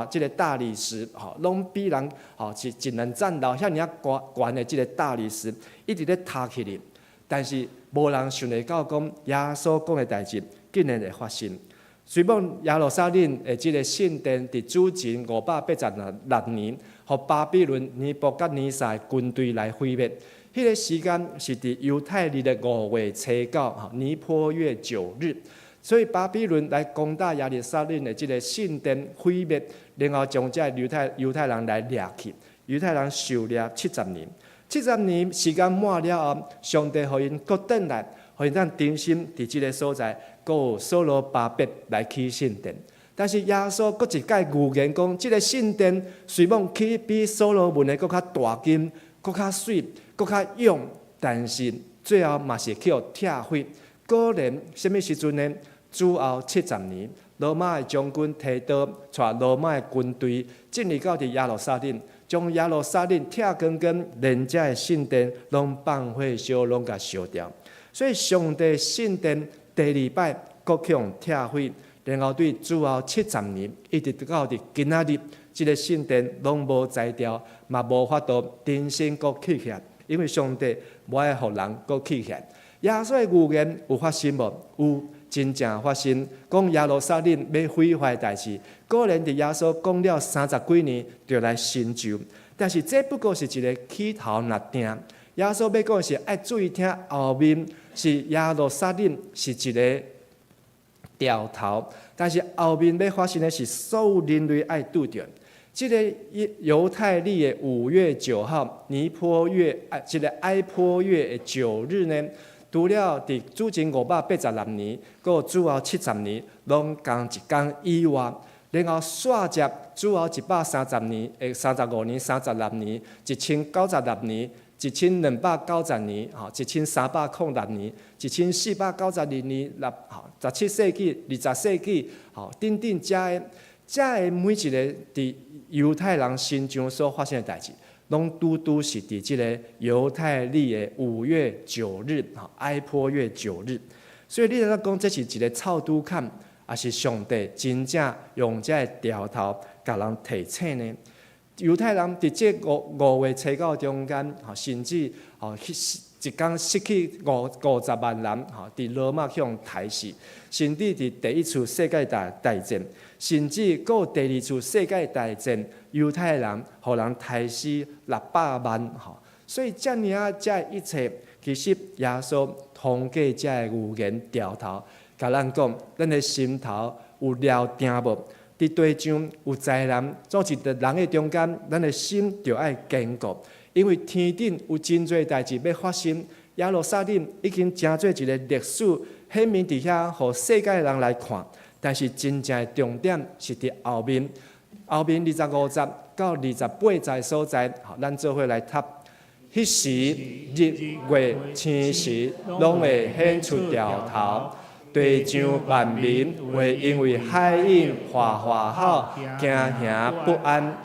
即个大理石，拢比人是一人站楼遐尔悬的即个大理石，一直咧塌起哩。但是无人想得到讲耶稣讲的代志竟然会发生。虽然耶路撒冷的即个圣殿伫主前586年，互巴比伦尼布甲尼撒军队来毁灭。迄个时间是伫犹太历的5月初9，尼泊月9日。所以巴比伦来攻打耶路撒冷的即个圣殿毁灭，然后将这犹太人来掠去，犹太人受掠70年。70年时间满了后，上帝互因搁转来，互因咱重新伫即个所在。有所罗巴伯来起圣殿，但是耶稣搁一解预言讲，这个圣殿虽望起比所罗门的搁较大金、搁较水、搁较勇，但是最后嘛是去互拆毁。果然，什么时阵呢？主后70年，罗马的将军提多带罗马的军队进入到耶路撒冷，将耶路撒冷拆光光，连遮的圣殿拢放火烧，拢甲烧掉。所以上帝圣殿第二摆搁去互拆毁。然后对主后70年，一直到今仔日，这个圣殿拢无摘掉，嘛无法度重新搁起起来，因为上帝无爱互人搁起起来。耶稣的预言有发生无？有，真正发生。讲耶路撒冷要毁坏的代志，果然伫耶稣讲了30几年就来成就。但是这不过是一个起头那定。耶稣要讲的是爱注意听后面是耶路撒冷是一个掉头，但是后面要发生的是所有人类爱拄着。这个犹太历的5月9号，尼坡月这个埃坡月的9日呢，除了伫主前586年，佮主后70年，拢同一天以外，然后煞接主后130年的35年、36年、1096年。1290年、1306年、1492年、17世纪、20世纪，等等，这每一个伫犹太人心中所发生的代志，拢拄是伫即个犹太历的5月9日，埃坡月9日。所以你若讲这是一个臭拄坎，还是上帝真正用这个条头甲人提醒呢？犹太人伫这5月初9中间，甚至一天失去50万人，伫罗马去互杀死，甚至伫第一次世界大战，甚至搁有第二次世界大战，犹太人互人杀死600万。所以遮尔啊，这一切其实耶稣通过这个预言调头，甲咱讲，咱的心头有了定无？伫地上有灾难，总是伫人的中间，咱的心就要坚固，因为天顶有真侪代志要发生。耶路撒冷已经成做一个历史，显明伫遐，互世界的人来看。但是真正的重点是伫后面25节到28节所在，咱做伙来读。迄时日月星时拢会显出条头。地上万民会因为海涌哗哗吼，惊吓不安。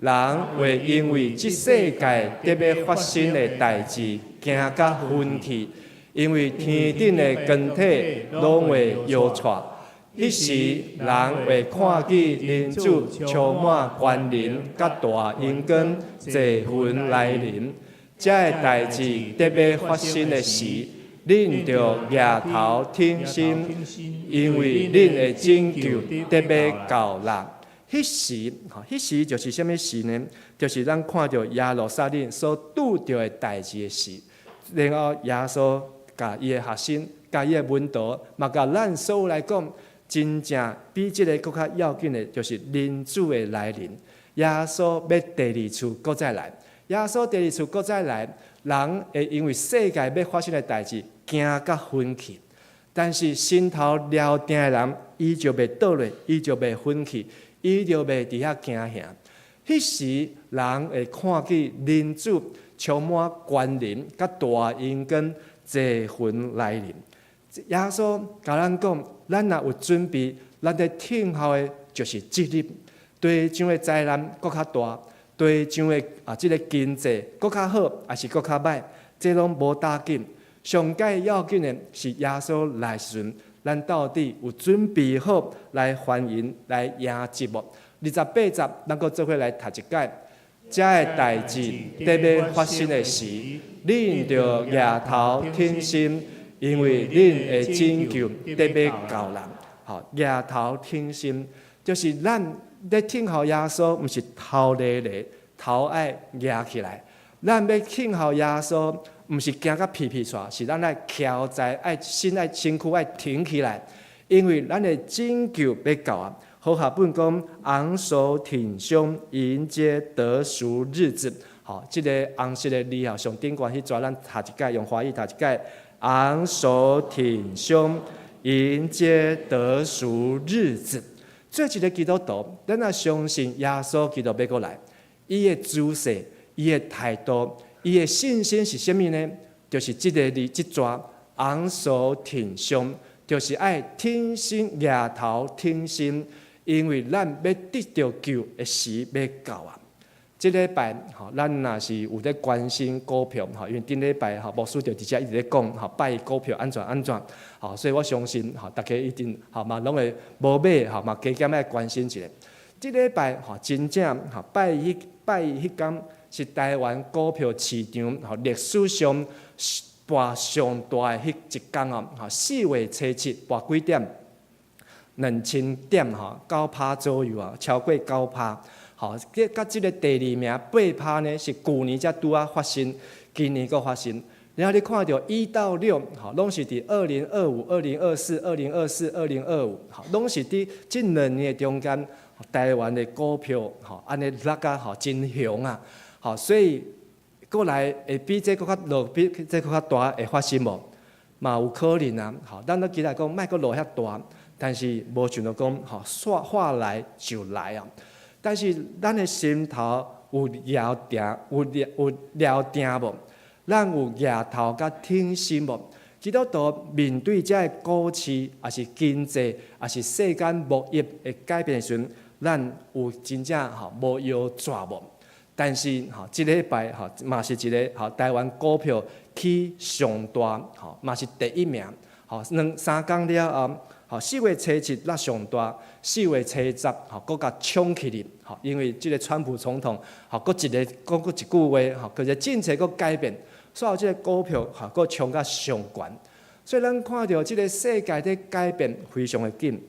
人会因为这世界得要发生的代志惊甲昏去，因为天顶的光体拢会摇晃。迄时人会看见人主充满关联甲大阴光济云来临。这个代志得要发生的时，恁着抬头挺心，因为恁的拯救得要到人。迄时就是什么时呢？就是咱看到耶路撒冷所拄着的代志的时。然后耶稣甲伊的学生、甲伊的门徒，嘛甲咱所有来讲，真正比这个更较要紧的，就是人子的来临。耶稣要第二次搁再来，耶稣第二次搁再来，人会因为世界要发生的代志惊甲昏去。但是心头了定的人，伊就袂倒落，伊就袂昏去。伊就袂伫遐惊吓。迄时人会看见人子充满关联，甲大阴光济云来临。耶稣甲咱讲，咱若有准备，咱在听候的就是这日。地上的灾难搁较大，地上的这个经济搁较好，还是搁较歹，这拢无打紧。上界要紧的是耶稣来时阵。咱到底有准备好来欢迎、来迎接无？28节，咱搁做伙来读一解。这个代志得要发生的时，恁着抬头挺心，因为恁的拯救得要到人。抬头挺心，就是咱在听候耶稣，毋是头咧咧，头爱抬起来。咱要听候耶稣。毋是惊甲皮皮喘，是咱爱徛在爱心爱身躯爱挺起来，因为咱的拯救要到啊！好下本讲昂首挺胸迎接得赎日子。这个红色的字上顶关去抓咱读一解，用华语读一解，昂首挺胸迎接得赎日子。做一个基督徒，咱也相信耶稣基督要过来。伊的姿势、伊的态度、伊的信心是甚物呢？就是即个字、即段昂首挺胸，就是爱挺身抬头挺身，因为咱要得到救的时要到啊！即礼拜，咱若是有在关心股票，因为顶礼拜牧师就直接一直咧讲，拜股票安怎，所以我相信，大家一定嘛拢会无买，嘛加减爱关心一下。即礼拜，真正拜迄天是台湾股票市场历史上博上大的迄一天4月7日博几点？2000点9%左右啊，超过9%。甲即个第2名8%呢，是去年才拄啊发生，今年佫发生。然后你看到1到6，拢是伫2025、2024、2024、2025，拢是伫即2年中间，台湾的股票安尼落甲真凶啊！所以过来会比这佫较落，比这佫较大会发生无？嘛有可能啊！咱都期待讲，莫佫落遐大，但是无想到讲，话来就来啊！但是咱的心头有了定，有了定无？咱有抬头甲挺身无？基督徒面对这个股市，也是经济，也是世间贸易的改变的时阵，咱有真正无摇抓无？但是即礼拜嘛是一个台湾股票起上大，嘛是第1名。2-3天了后，4月7日落上大，4月70佫甲冲起哩，因为即个川普总统佫一句话，佢个政策佫改变，所以即个股票佫冲甲上悬。所以咱看到即个世界在改变非常的紧，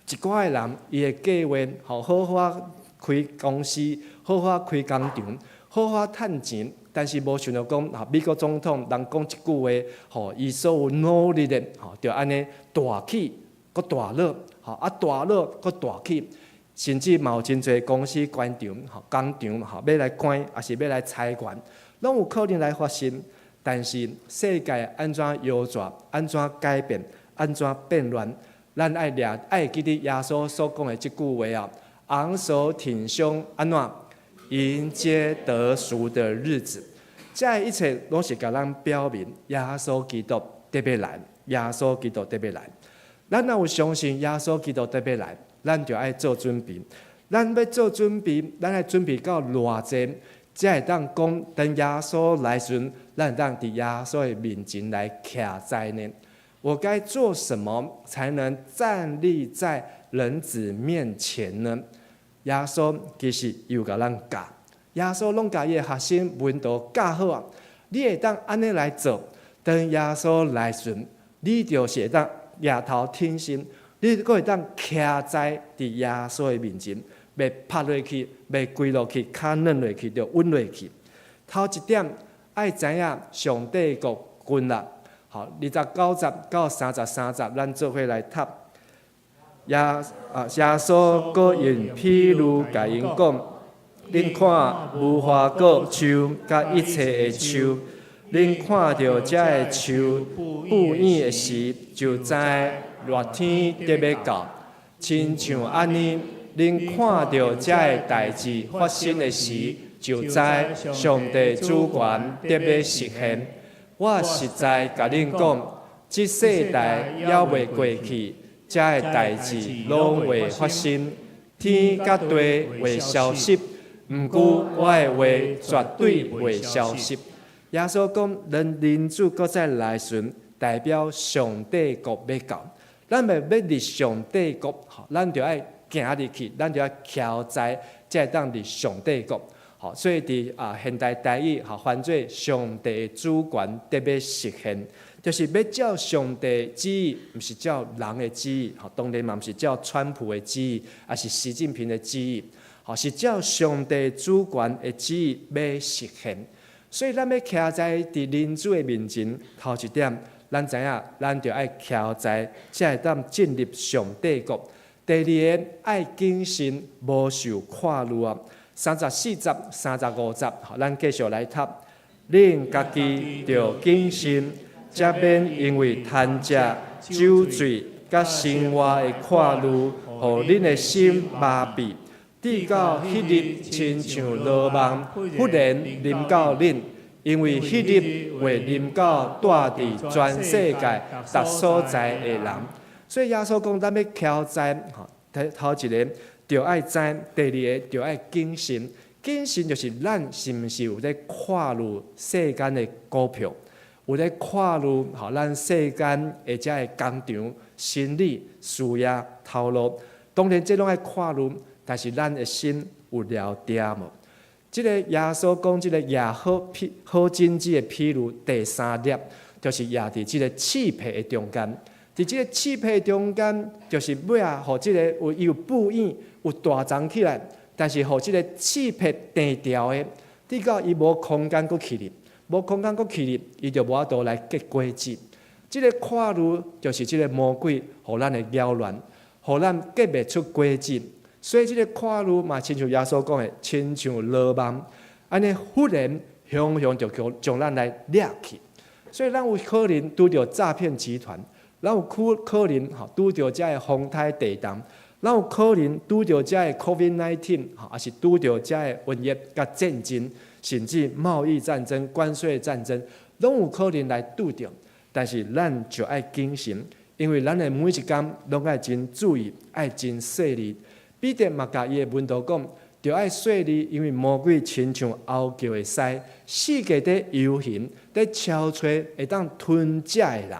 一寡的人伊的计划，好好开公司，好好开工厂，好好趁钱。但是无想到讲，美国总统人讲一句话，伊所有努力的，就安尼大起，佫大落，大落佫大起，甚至嘛有真侪公司关厂，工厂要来关，也是要来裁员，拢有可能来发生。但是世界安怎摇转，安怎改变，安怎变乱，咱爱记得耶稣所讲的即句话啊，昂首挺胸，安怎？迎接得赎的日子，这一切拢是甲咱表明耶稣基督得要来，耶稣基督得要来。咱若有相信耶稣基督得要来，咱就爱做准备。咱要做准备，咱爱准备到偌济，才会当讲等耶稣来时，咱会当伫耶稣的面前来徛在呢。我该做什么才能站立在人子面前呢？耶稣其实又甲咱教，耶稣拢甲伊的学生门徒教好啊。你会当安尼来做，当耶稣来时，你就是会当抬头挺身，你佫会当徛在伫耶稣的面前，袂趴落去，袂跪落去，骹软落去，就稳落去。头一点爱知影上帝国军啦。好，29节到33节，咱做伙来读。耶稣佫用譬如甲因讲：恁看无花果树甲一切的树，恁看到这个树布影的时，就知热天得要到。亲像安尼，恁看到这个代志发生的时，就知上帝主权得要实现。我实在甲恁讲，这世代还袂过去。这个代志拢会发生，天甲地会消失，毋过我的话绝对会消失。耶稣讲，人子搁再来时，代表上帝国要到。咱要入上帝国，咱就爱行入去，咱就要徛在，才会当入上帝国。所以伫现代台语翻做上帝主权得要实现。就是要照上帝旨意，毋是照人的旨意。当然嘛，毋是照川普的旨意，也是习近平的旨意。是照上帝主权的旨意要实现。所以咱要徛在伫人子的面前，头一点，咱知影，咱就爱徛在，才会当进入上帝国。第二个，爱谨慎，无受看路啊。34节、35节，咱继续来读。恁家己着谨慎。才免因为贪食、酒醉、甲生活的看路，互恁的心麻痹，直到迄日亲像落网，忽然临到恁。因为迄日会临到住伫全世界逐所在的人，所以耶稣讲，咱要挑战，头一个就爱知，第二个就爱谨慎。谨慎就是咱是毋是有咧看入世间的股票，有咧看入咱世间或者的工场、生理、事业、头路。当然，这拢爱看入，但是咱的心有了点无？即个耶稣讲，即个耶好真子的譬如第三粒，就是耶伫即个刺皮的中间。伫即个刺皮的中间，就是尾啊，互即个有布影有大张起来，但是互即个刺皮定调的，直到伊无空间佫起入，无空间佫起入，伊就无法度来结果子。即个看入就是即个魔鬼，互咱的扰乱，互咱结袂出果子。所以，这个看入嘛，亲像耶稣讲的，亲像落网，安尼忽然雄雄就将咱来掠去。所以，咱有可能拄着诈骗集团，咱有可能拄着这个风台地动，咱有可能拄着这个 COVID-19， 也是拄着这个瘟疫甲战争，甚至贸易战争、关税战争，拢有可能来拄着。但是，咱就爱谨慎，因为咱的每一工拢爱真注意，爱真细腻。彼得嘛，甲伊的门徒讲，着爱细腻，因为魔鬼亲像后叫的狮，世界在游行，在敲吹会当吞食的人。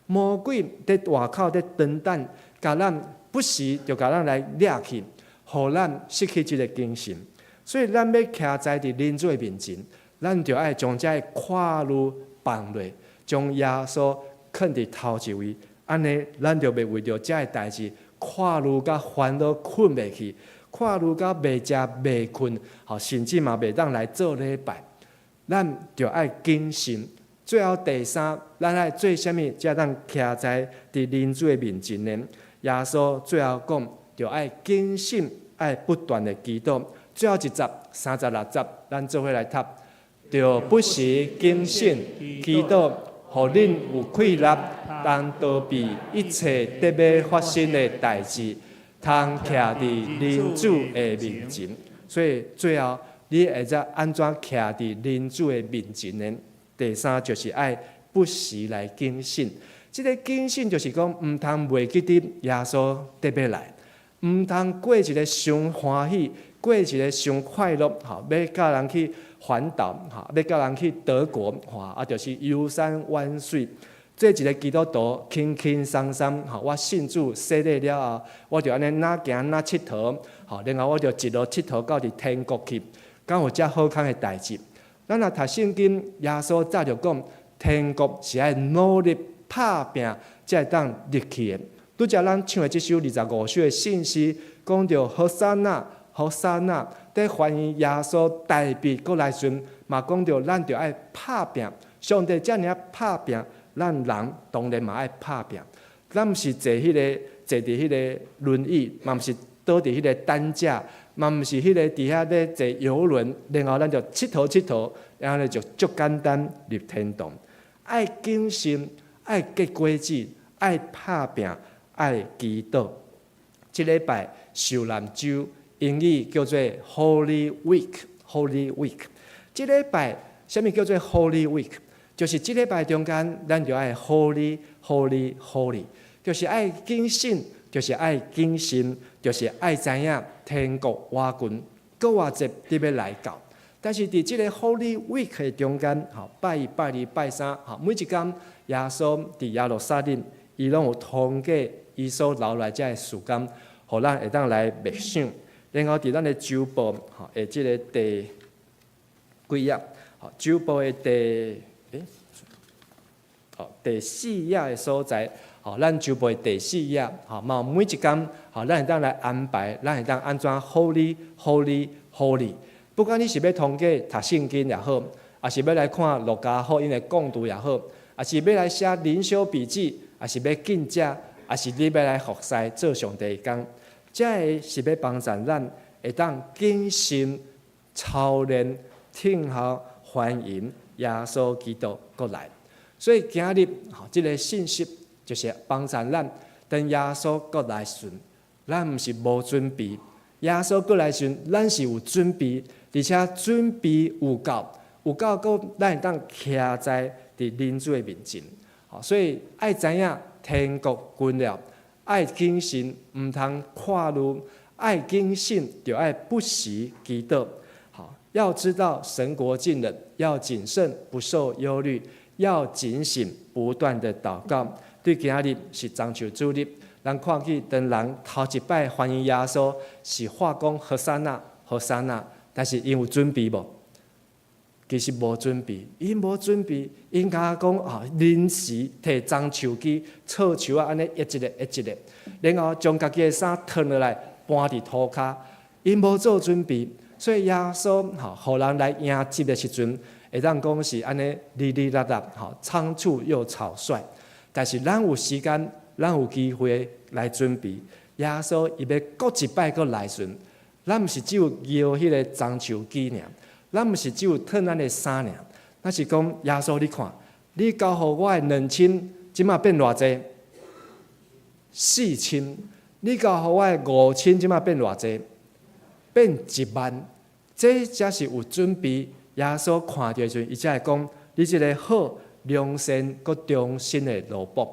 魔鬼在外口在等等，甲咱不时就甲咱来掠去，互咱失去这个精神。所以咱要徛在伫恁做面前，咱着爱将这看入放落，将耶稣放伫头一位，安尼咱就袂为着这个代志。看入甲烦恼困袂去，看入甲袂食袂困，甚至嘛袂当来做礼拜。咱就爱谨慎。最后第三，咱爱做啥物才当徛在伫恁主的面前呢？耶稣最后讲，就爱谨慎，爱不断的祈祷。最后一集36集，咱做伙来读，就不时谨慎祈祷。互恁有气力，当逃避一切得要发生的代志，通徛伫恁主的面前。所以最后，你会知安怎徛伫恁主的面前呢？第三就是爱不时来谨慎。这个谨慎就是讲，唔通袂记得耶稣得要来，唔通过一个伤欢喜，过一个伤快乐，要教人去。环岛要叫人去德国，就是游山玩水。这一个基督徒轻轻松松，我信主洗礼了后，我就安尼哪行哪佚佗，然后我就一路佚佗到伫天国去，敢有遮好康的代志？咱若读圣经，耶稣早就讲，天国是爱努力打拼，才会当入去的。拄则咱唱的这首25首的信息，讲到何塞那，何塞那。在欢迎耶稣代笔过来时，嘛讲到咱着爱拍拼，上帝遮尔拍拼，咱人当然嘛爱拍拼。咱毋是坐伫迄个轮椅，嘛毋是倒伫迄个担架，嘛毋是迄个伫遐咧坐游轮，然后咱就佚佗，然后咧就足简单入天堂。爱谨慎，爱结果子，爱拍拼，爱祈祷。即礼拜受难周。英语叫做 Holy Week。Holy Week， 这礼拜什么叫做 Holy Week？ 就是这礼拜中间，咱就爱 Holy， 就是爱谨慎，就是爱谨慎，就是爱知影天国瓦群，搁偌济特别来到。但是伫这个 Holy Week 的中间，拜一、拜二、拜三，每一天耶稣伫耶路撒冷，伊拢有统计伊所留来这事间，互咱会当来默想。然后伫咱的周报，的即个第几页？周报的第4页的所在，咱周报的第4页，嘛每一天，咱会当来安排，咱会当安怎 holy。不管你是要统计读圣经也好，也是要来看路加福音的讲道也好，也是要来写灵修笔记，也是要敬食，也是你要来服侍做上帝的工。这个是要帮助咱会当谨慎操练，听候欢迎耶稣基督过来。所以今日这个信息就是帮助咱，等耶稣过来时，咱毋是无准备。耶稣过来时，咱是有准备，而且准备有够，有够够，咱会当徛在伫恁主的面前。所以爱知影天国近了，爱谨慎，毋通跨路；爱谨慎，就爱不时祈祷。要知道神国近了，要谨慎，不受忧虑；要警醒，不断的祷告。对今仔日是中秋主日。咱看见当人头一摆欢迎耶稣，是话讲何塞纳，何塞纳，但是因有准备无？其实无准备，因无准备，因甲讲临时摕樟树枝、臭树啊，安尼一个一个，然后将家己的衫脱落来搬伫涂骹，因无做准备，所以耶稣互人来迎接的时阵，会当讲是安尼哩哩啦啦，仓促又草率，但是咱有时间。咱有机会来准备，耶稣伊要搁一摆搁来时，咱毋是只有摇迄个樟树枝尔，咱毋是只有脱咱的衫尔，那是讲耶稣，你看，你交互我的2000，即马变偌济？4000，你交互我的5000，即马变偌济？变10000，这才是有准备。耶稣看到时，伊才会讲，你这个好良善搁忠心的奴仆。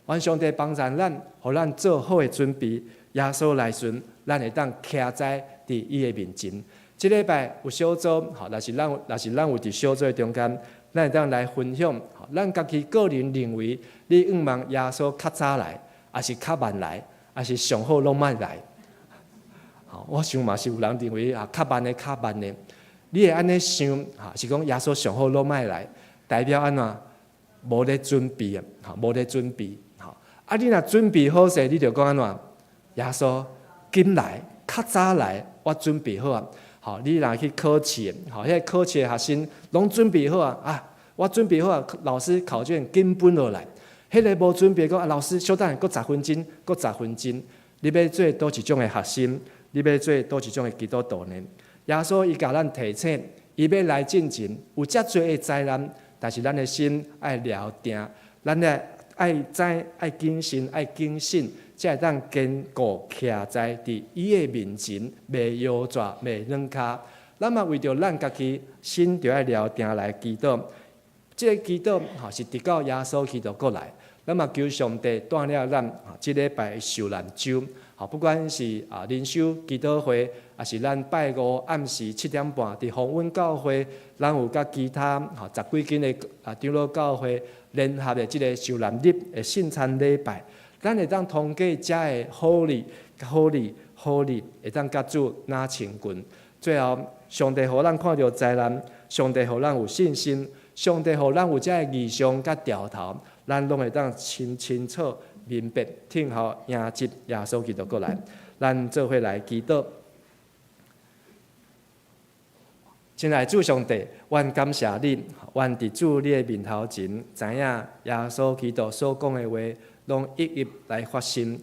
愿上帝帮助咱，互咱做好的准备。耶稣来时，咱会当徛在伫伊的面前。即礼拜有小组，若是咱有伫小组的中间，咱会当来分享。咱家己个人认为，你仰望耶稣较早来，还是较慢来，还是上好拢莫来？我想嘛是有人认为较慢的较慢的。你会安尼想，是讲耶稣上好拢莫来，代表安怎？无咧准备啊，无咧准备。你若准备好势，你就讲安怎？耶稣紧来，较早来，我准备好啊。你若去考试，迄个考试的学生拢准备好啊。我准备好啊，老师考卷紧本落来。迄个无准备，讲老师稍等，搁10分钟，搁10分钟。你要做倒一种的学生？你要做倒一种的基督徒呢？耶稣伊甲咱提醒，伊要来进前，有遮多的灾难，但是咱的心爱了定，咱的。爱知、爱谨慎、爱谨慎，才会当坚固徛在伫伊的面前，袂摇拽、袂软脚。咱嘛为着咱家己心，就爱了定来祈祷。这个祈祷是直到耶稣基督过来，咱嘛求上帝带领咱这礼拜受难周。不管是灵修祈祷会，还是咱拜五暗时7点半伫宏恩教会，咱有甲其他10几间的长老教会。联合的这个受难日的圣餐礼拜，咱会当通过遮的好礼，会当甲主拿清棍。最后，上帝互咱看到灾难，上帝互咱有信心，上帝互咱有遮的异象甲调头，咱拢会当清楚明白，听候迎接耶稣基督过来。咱做伙来祈祷。亲爱的主上帝，阮感谢你，阮伫主你的面头前，知影耶稣基督所讲的话，拢一一来发生。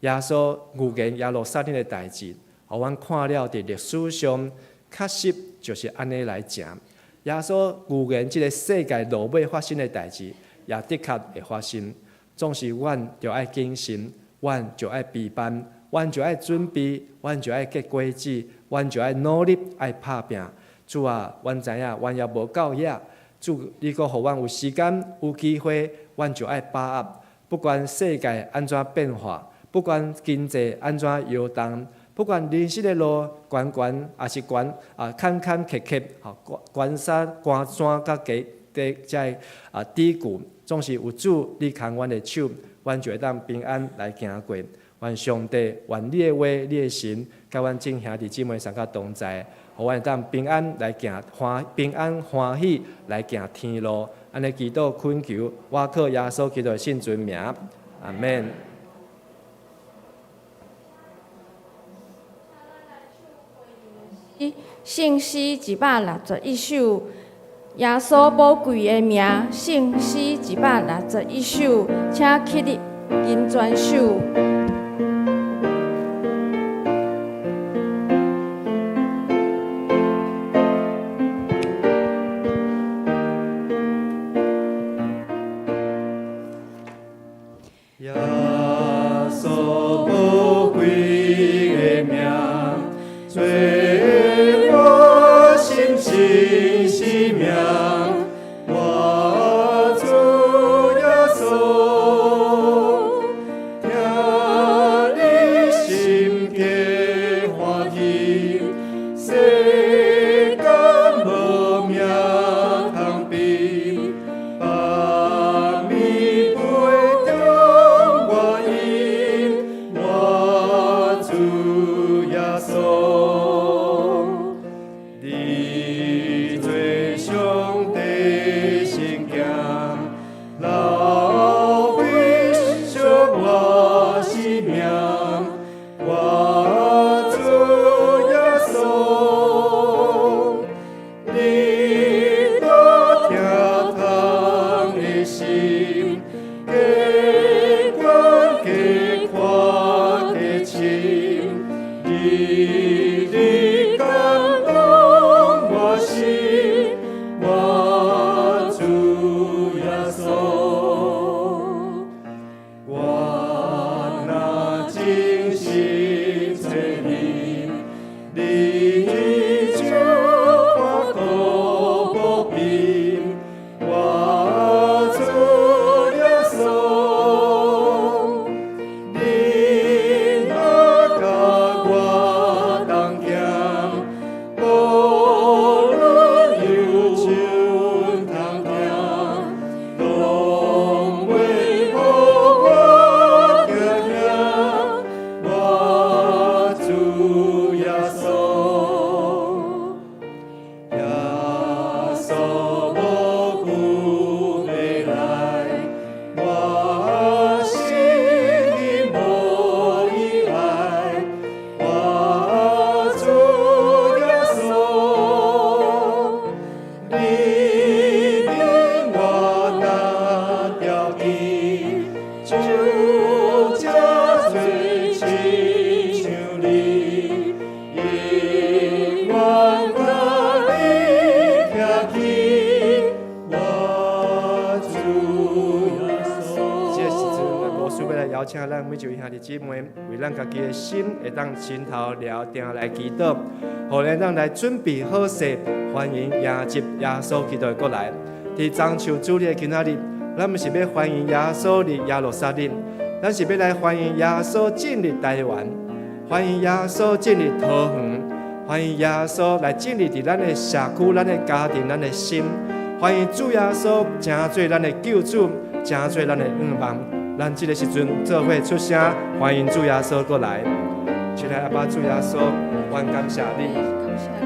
耶稣预言耶路撒冷的代志，互阮看了伫历史上，确实就是安尼来行。耶稣预言即个世界落尾发生的代志，也的确会发生。总是阮就爱谨慎，阮就爱备班，阮就爱准备，阮就爱结果子，阮就爱努力爱拍拼。主啊，阮知影，阮也无够野。主，你阁互阮有时间、有机会，阮就爱把握。不管世界安怎变化，不管经济安怎摇动，不管人生的路悬悬还是悬坎坎坷坷，关山关山甲低在低谷，总是有主你牵阮的手，阮就会当平安来行过。愿上帝，愿你的话、你的神，甲阮众兄弟姊妹相甲同在。互阮当平安来行平安欢喜来行天路，安尼祈祷恳求，我靠耶稣基督的圣尊名，阿免。圣诗161首，耶稣宝贵的名，圣诗161首，请起立吟全首。耶稣宝贵你做上帝圣行，老为着我生命，我主耶稣，你多疼痛的心，给我给我的情，你感动我心，我主耶稣，我那真心找你，你就我过不平，我主耶稣，你那甲我同行，无论忧愁通听，拢袂予我惊惊，我主耶稣，耶稣无故要来，我心里无意爱，我主耶稣，你令我那条件，就这最亲像你，永远甲你徛起，我主耶稣。这时阵，无需要来邀请咱每一位兄弟姊妹，为咱家己的心会当心头了定来祈祷，互咱当来准备好势，欢迎迎接耶稣基督的过来。伫中秋主日的今仔日，咱毋是要欢迎耶稣入耶路撒冷，咱是要来欢迎耶稣进入台湾，欢迎耶稣进入桃园，欢迎耶稣来进入伫咱的社区、咱的家庭、咱的心，欢迎主耶稣成做咱的救主，成做咱的愿望。咱这个时阵做伙出声，欢迎主耶稣过来。亲爱的阿爸主耶稣，我感谢你，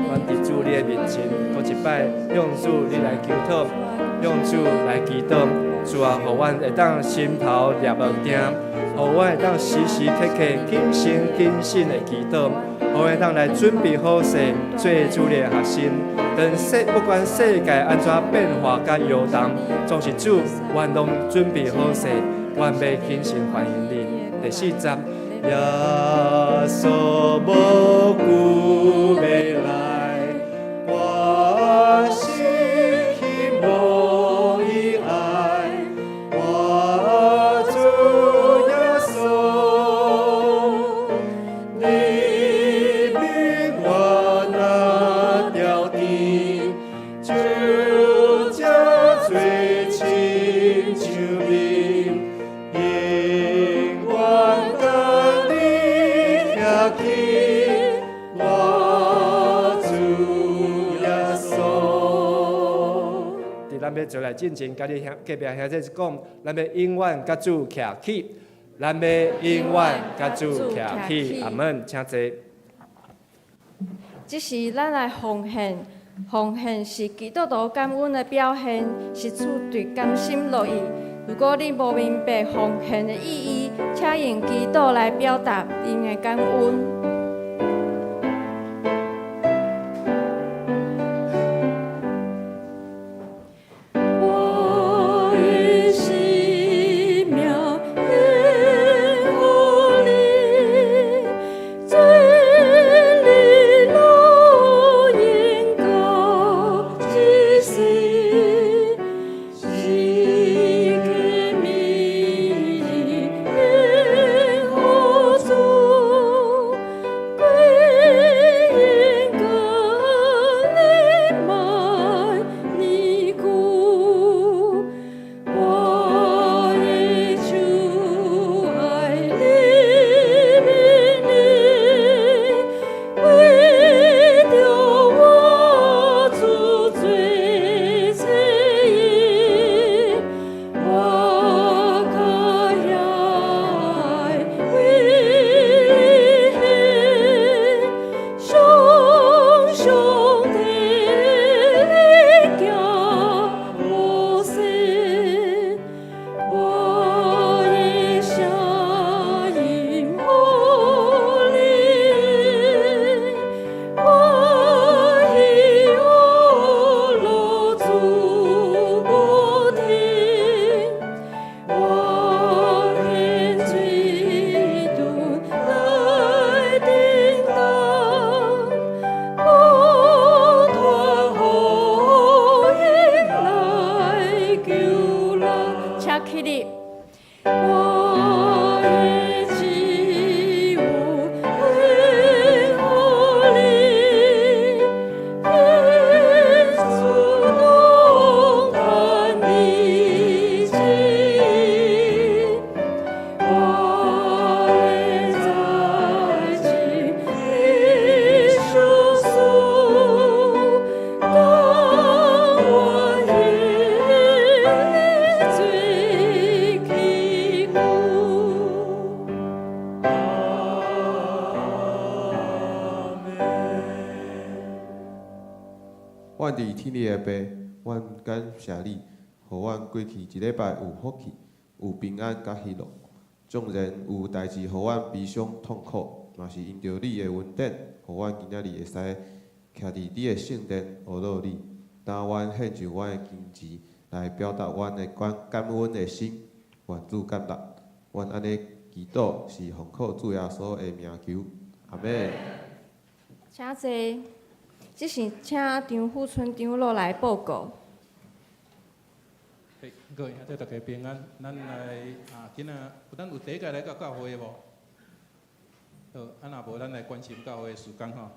我伫主你的面前，搁一摆用主你来求讨，用主来祈祷。主啊，互阮会当心头抓无定，互阮会当时时刻刻谨慎谨慎的祈祷，互阮会当来准备好势，做主你的学生。不管世界安怎变化甲摇动，总是主，阮拢准备好势，阮要谨慎欢迎你。第4节，耶稣无故要来，我心无意爱，我主耶稣，你令我那条件，就这最亲像你，永远甲你徛起，我主耶稣。伫咱要做来进前，甲你隔壁兄弟讲，咱要永远甲主徛起，咱要永远甲主徛起。阿门，请坐。这是咱来奉献，奉献是基督徒感恩的表现，是出于甘心乐意。如果你无明白奉献的意义，请用祈祷来表达您的感恩。我的生命献予你，最利路应告之时，是个名献予主，阮伫天父的爸，阮感谢你，互阮过去一礼拜有福气，有平安甲喜乐。纵然有代志互阮悲伤痛苦，嘛是因着你的恩典，互阮今仔日会使徛伫你的圣殿，学到你。当阮献上阮的金钱，来表达阮的感恩的心，愿主感纳。阮安尼祈祷是奉靠主耶稣的名求，阿门。请坐，即是请张富春长老来报告。各位兄弟大家平安，咱来今仔咱有第一届来到教会无？好，若无咱来关心教会的事工吼。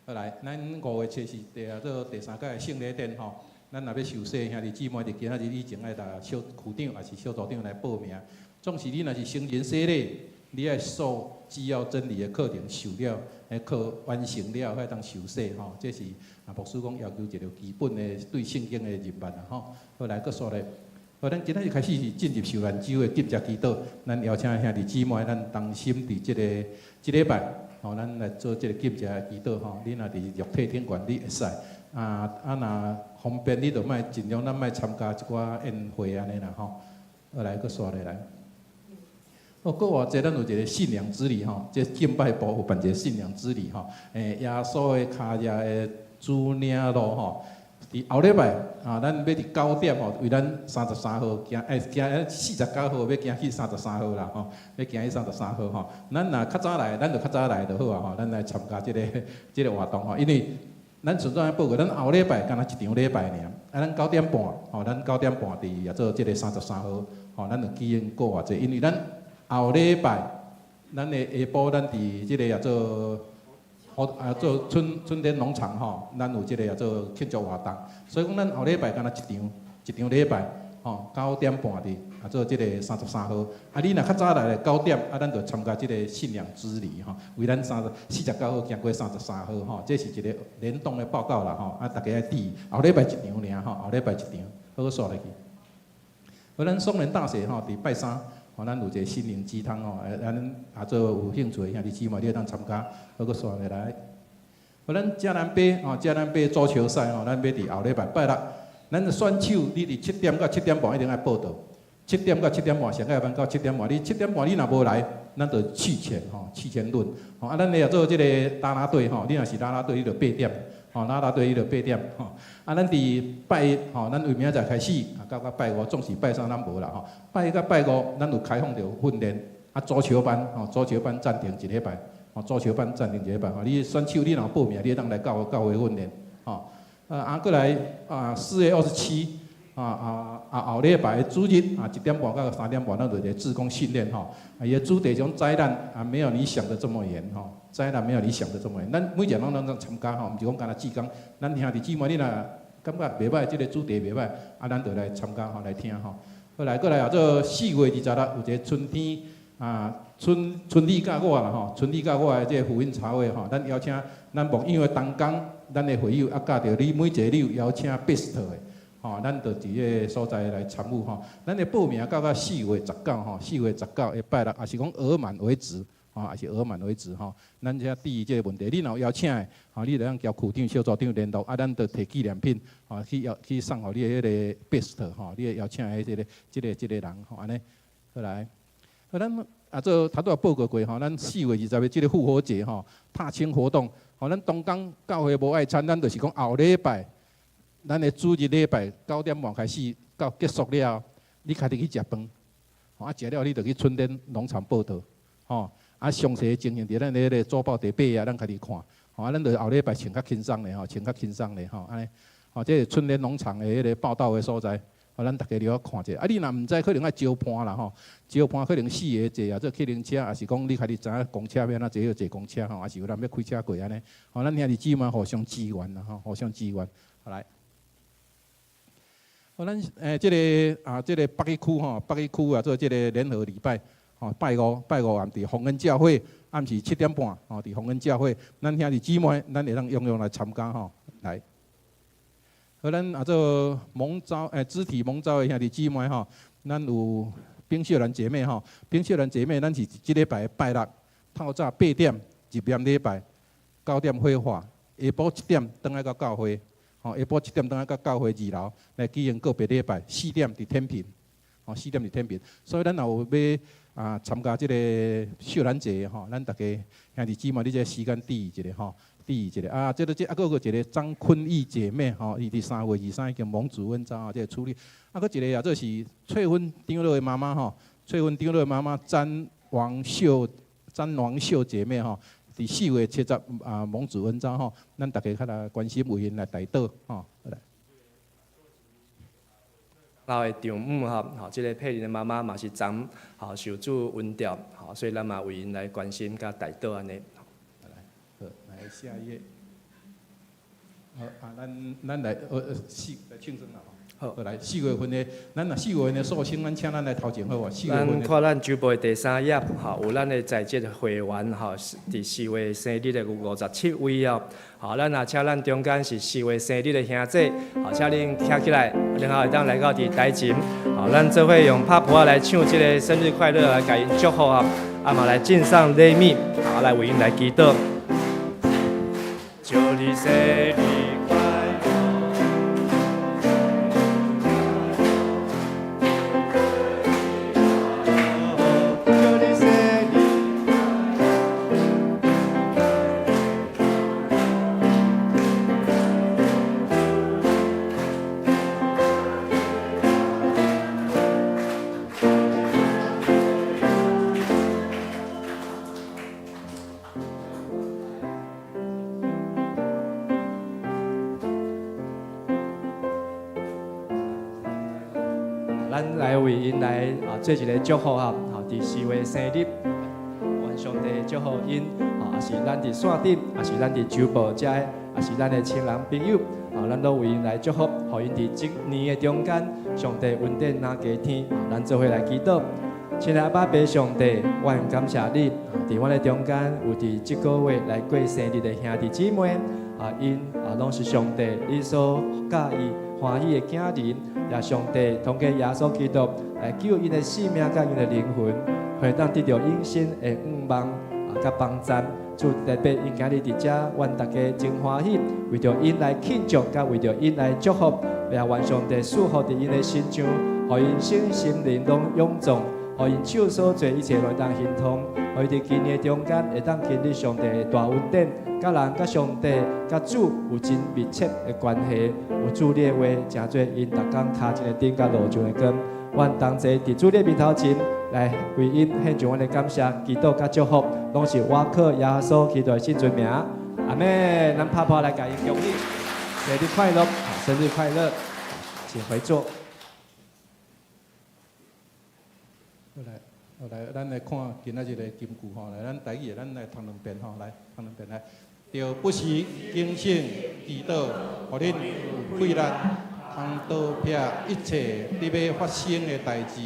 好来，咱5月初是第三届的圣礼典吼，咱若要受洗，兄弟姊妹，伫今仔日以前爱甲小区长也是小组长来报名。总是你若是成人洗礼，你爱受基要真理的课程受了，课完成了，才当受洗吼。这是牧师讲要求一个基本的对圣经的认识啦吼。好来，搁说咧，好，咱今仔日开始是进入受难周的禁食祈祷，咱邀请兄弟姊妹，咱同心伫即礼拜，吼，咱来做即个禁食祈祷吼。你若伫肉体顶悬，你会使若方便，你就莫尽量咱莫参加一寡宴会安尼啦吼。好来，搁说咧来。哦，搁偌济，咱有一个信仰之旅吼，即敬拜部有办一个信仰之旅吼。耶稣的脚印的主领路吼，伫后礼拜咱要伫9点吼，为咱33号行49号要行去33号啦吼，要行去33号吼。咱若较早来，咱就较早来就好啊吼，咱来参加即个活动吼，因为咱顺便报告，咱后礼拜敢若一场礼拜尔，咱9点半吼，咱9点半伫也做即个33号吼，咱就基因过偌济，因为咱后礼拜，咱的下晡，咱伫即个也做春天农场吼，咱有即个也做庆祝活动，所以讲咱后礼拜敢若一场礼拜吼，9点半伫也做即个33号。你若较早来咧9点，咱就参加即个信仰之旅吼，为咱49号行过33号吼，这是一个联动的报告啦吼。大家爱注意，后礼拜一场尔吼，后礼拜一场，好说落去。好，咱双联大社吼，伫拜三。吼，咱有一个心灵鸡汤吼，咱也做有兴趣的兄弟姊妹，你当参加，好个刷下来。好，咱嘉南杯吼，嘉南杯足球赛吼，咱要伫后礼拜拜六，咱的选手你伫7点到7点半一定要报到，7点到7点半，上个班到7点半，你7点半你若无来，咱就弃权吼，弃权论。吼，咱也做即个啦啦队吼，你若是啦啦队，你就8点。吼，啦啦队伊就8点吼。咱伫拜一吼，咱为明仔载开始，到拜五，总是拜三咱无啦吼。拜一到拜五，咱有开放着训练，足球班吼，足球班暂停一礼拜，吼，足球班暂停一礼拜吼。你选手你若报名，你当来教会训练，吼。过来4月27后礼拜主日1点半到3点半，咱就一个志工训练吼。伊个主题种灾难没有你想的这么严吼。灾难没有你想的这么严，咱每个人拢参加吼，毋是讲干那志工，咱兄弟姊妹你若感觉袂歹，即个主题袂歹，咱就来参加吼，来听吼。过来也做4月26有一个春天春丽甲我啦吼，春丽甲我的即个福音茶会吼，咱邀请咱牧养的同工，咱的会友甲着你每一个你有邀请 best 的吼，咱就伫个所在来参与吼。咱的报名到4月19吼，4月19个拜六，也是讲额满为止。也是额满为止吼，咱遮注意即个问题。你若有邀请的，你就通交区长、小组长联络，咱就摕纪念品，去送互你的迄个 best 吼，你邀请的即个人吼，安尼，好来，咱做头拄报告过吼，咱4月20日即个复活节吼，踏青活动，吼，咱东港教会无爱餐，咱就是讲后礼拜，咱的主日礼拜9点半开始到结束了，你家己去食饭，吼，食了你就去春天农场报道，吼。详细情形伫咱迄个周报第8咱家己看，吼，咱就后礼拜穿较轻松咧，吼，穿较轻松咧，吼，安尼，吼，这是春联农场的迄个报道的所在，吼，咱大家了看者。你若毋知，可能爱招伴啦，吼，招伴可能4个坐啊，做客人车，也是讲你家己知影公车要安怎坐，就坐公车，吼，也是有人要开车过安尼，吼，咱兄弟姊妹互相支援啦，吼，互相支援，好来。好，咱即个北一区吼，北一区做即个联合礼拜。吼，拜五暗伫丰恩教会，暗时7点半，吼，伫丰恩教会，咱兄弟姊妹，咱会当踊跃来参加吼，来。好，咱做蒙召肢体蒙召的兄弟姊妹吼，咱有冰秀兰姐妹吼，冰秀兰姐妹，咱是即礼拜拜六透早8点入念礼拜，9点火化，下晡1点倒来到教会，吼，下晡1点倒来到教会2楼来举行告别礼拜，4点伫天平，吼，4点伫天平。所以咱若有要参加即个秀兰节吼，咱大家兄弟姊妹，你这时间注意一下吼。第一个啊，这个还有一个张坤义姐妹吼，伊伫3月23已经蒙主温章啊，这个处理。啊，搁一个啊，这是翠芬长老的妈妈吼，翠芬长老的妈妈詹王秀姐妹吼，伫4月70蒙主温章吼，咱大家较来关心为因来代祷吼，来。老的丈母吼，即个佩玲的妈妈嘛是昨吼受主温调，吼，所以咱嘛为因来关心甲代祷安尼。好，来下一页。好啊，咱来来庆生啦吼。好，来4月份的，咱若4月份的寿星，咱请咱来头前好无？4月份的。咱看咱周报第3页，吼，有咱的在职会员，吼，伫4月生日的有57位哦。吼，咱也请咱中间是4月生日的兄弟，吼，请恁站起来，然后会当来到伫台前，吼，咱做伙用拍谱来唱这个生日快乐来甲因祝福啊，啊嘛来敬上礼物，好来为因来祈祷。祝你生日快乐！祝你生日！咱来为因来做一个祝福哈，伫4月生日，愿上帝祝福因，也是咱伫线顶，也是咱伫周报遮的，也是咱的亲人朋友，咱都为因来祝福，互因伫即年的中间，上帝恩典拿加添，咱做伙来祈祷。亲爱的爸爸上帝，愿感谢你，伫阮的中间有伫即个月来过生日的兄弟姊妹，因拢是上帝你所喜意欢喜的囝人。也上帝通过耶稣基督来救因的性命甲因的灵魂，会当得到永生的愿望甲帮助。主特别因今日伫遮，阮大家真欢喜，为着因来庆祝，甲为着因来祝福，也愿上帝祝福伫因的心上，互因心灵拢勇壮，互因手所做一切拢当行通，互伊伫今年中间会当经历上帝的大恩典，甲人甲上帝甲主有真密切的关系。有主你的话，真做因逐工脚前的顶甲路上的光。阮同齐伫主你面头前来为因献上阮的感谢、祈祷甲祝福，拢是我靠耶稣基督的圣尊名。阿妹，咱拍拍来甲因恭喜，生日快乐，生日快乐，请回座。好来，咱来看今仔日的金句吼，来，咱台语咱来读两遍吼，来读两遍来。着不时警醒祈祷，互恁有气力，通倒撇一切伫要发生的代志，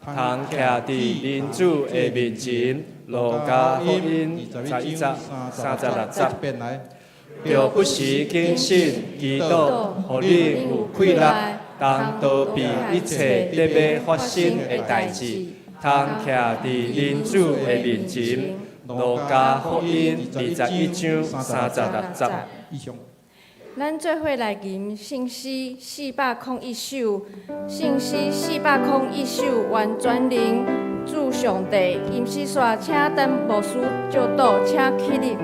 通徛伫民主的面前，路加福音21章36节。遍来。着不时警醒祈祷，互恁有气力，通倒避一切伫要发生的代志，通徛伫民主的面前。路加福音21章36节。以上。咱做伙来吟圣诗401首，圣诗401首，愿全能主上帝，吟诗煞，请等无事就倒，请起立。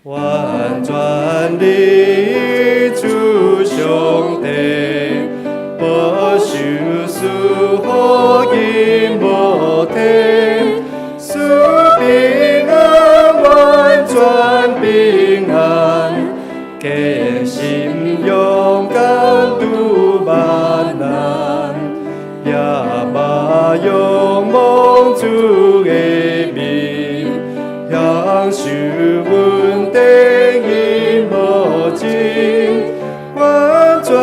愿全能主上帝。保守守护因无停，赐平安，完全平安，坚信勇敢度万难，也把仰望主的名，享受稳定因无尽，完全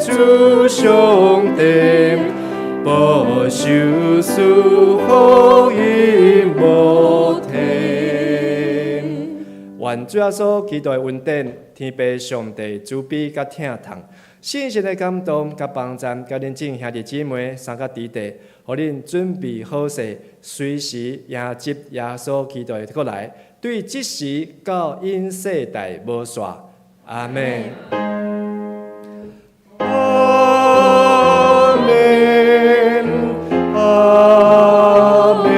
主上帝保守守护因无停，愿主耶稣基督的恩典、天父上帝慈悲甲疼痛、信心的感动甲帮助，甲恁众兄弟姊妹三甲弟弟，互恁准备好势，随时迎接耶稣基督的过来，对即时到因世代无煞。阿门。阿门。阿门。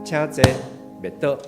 请坐，别倒。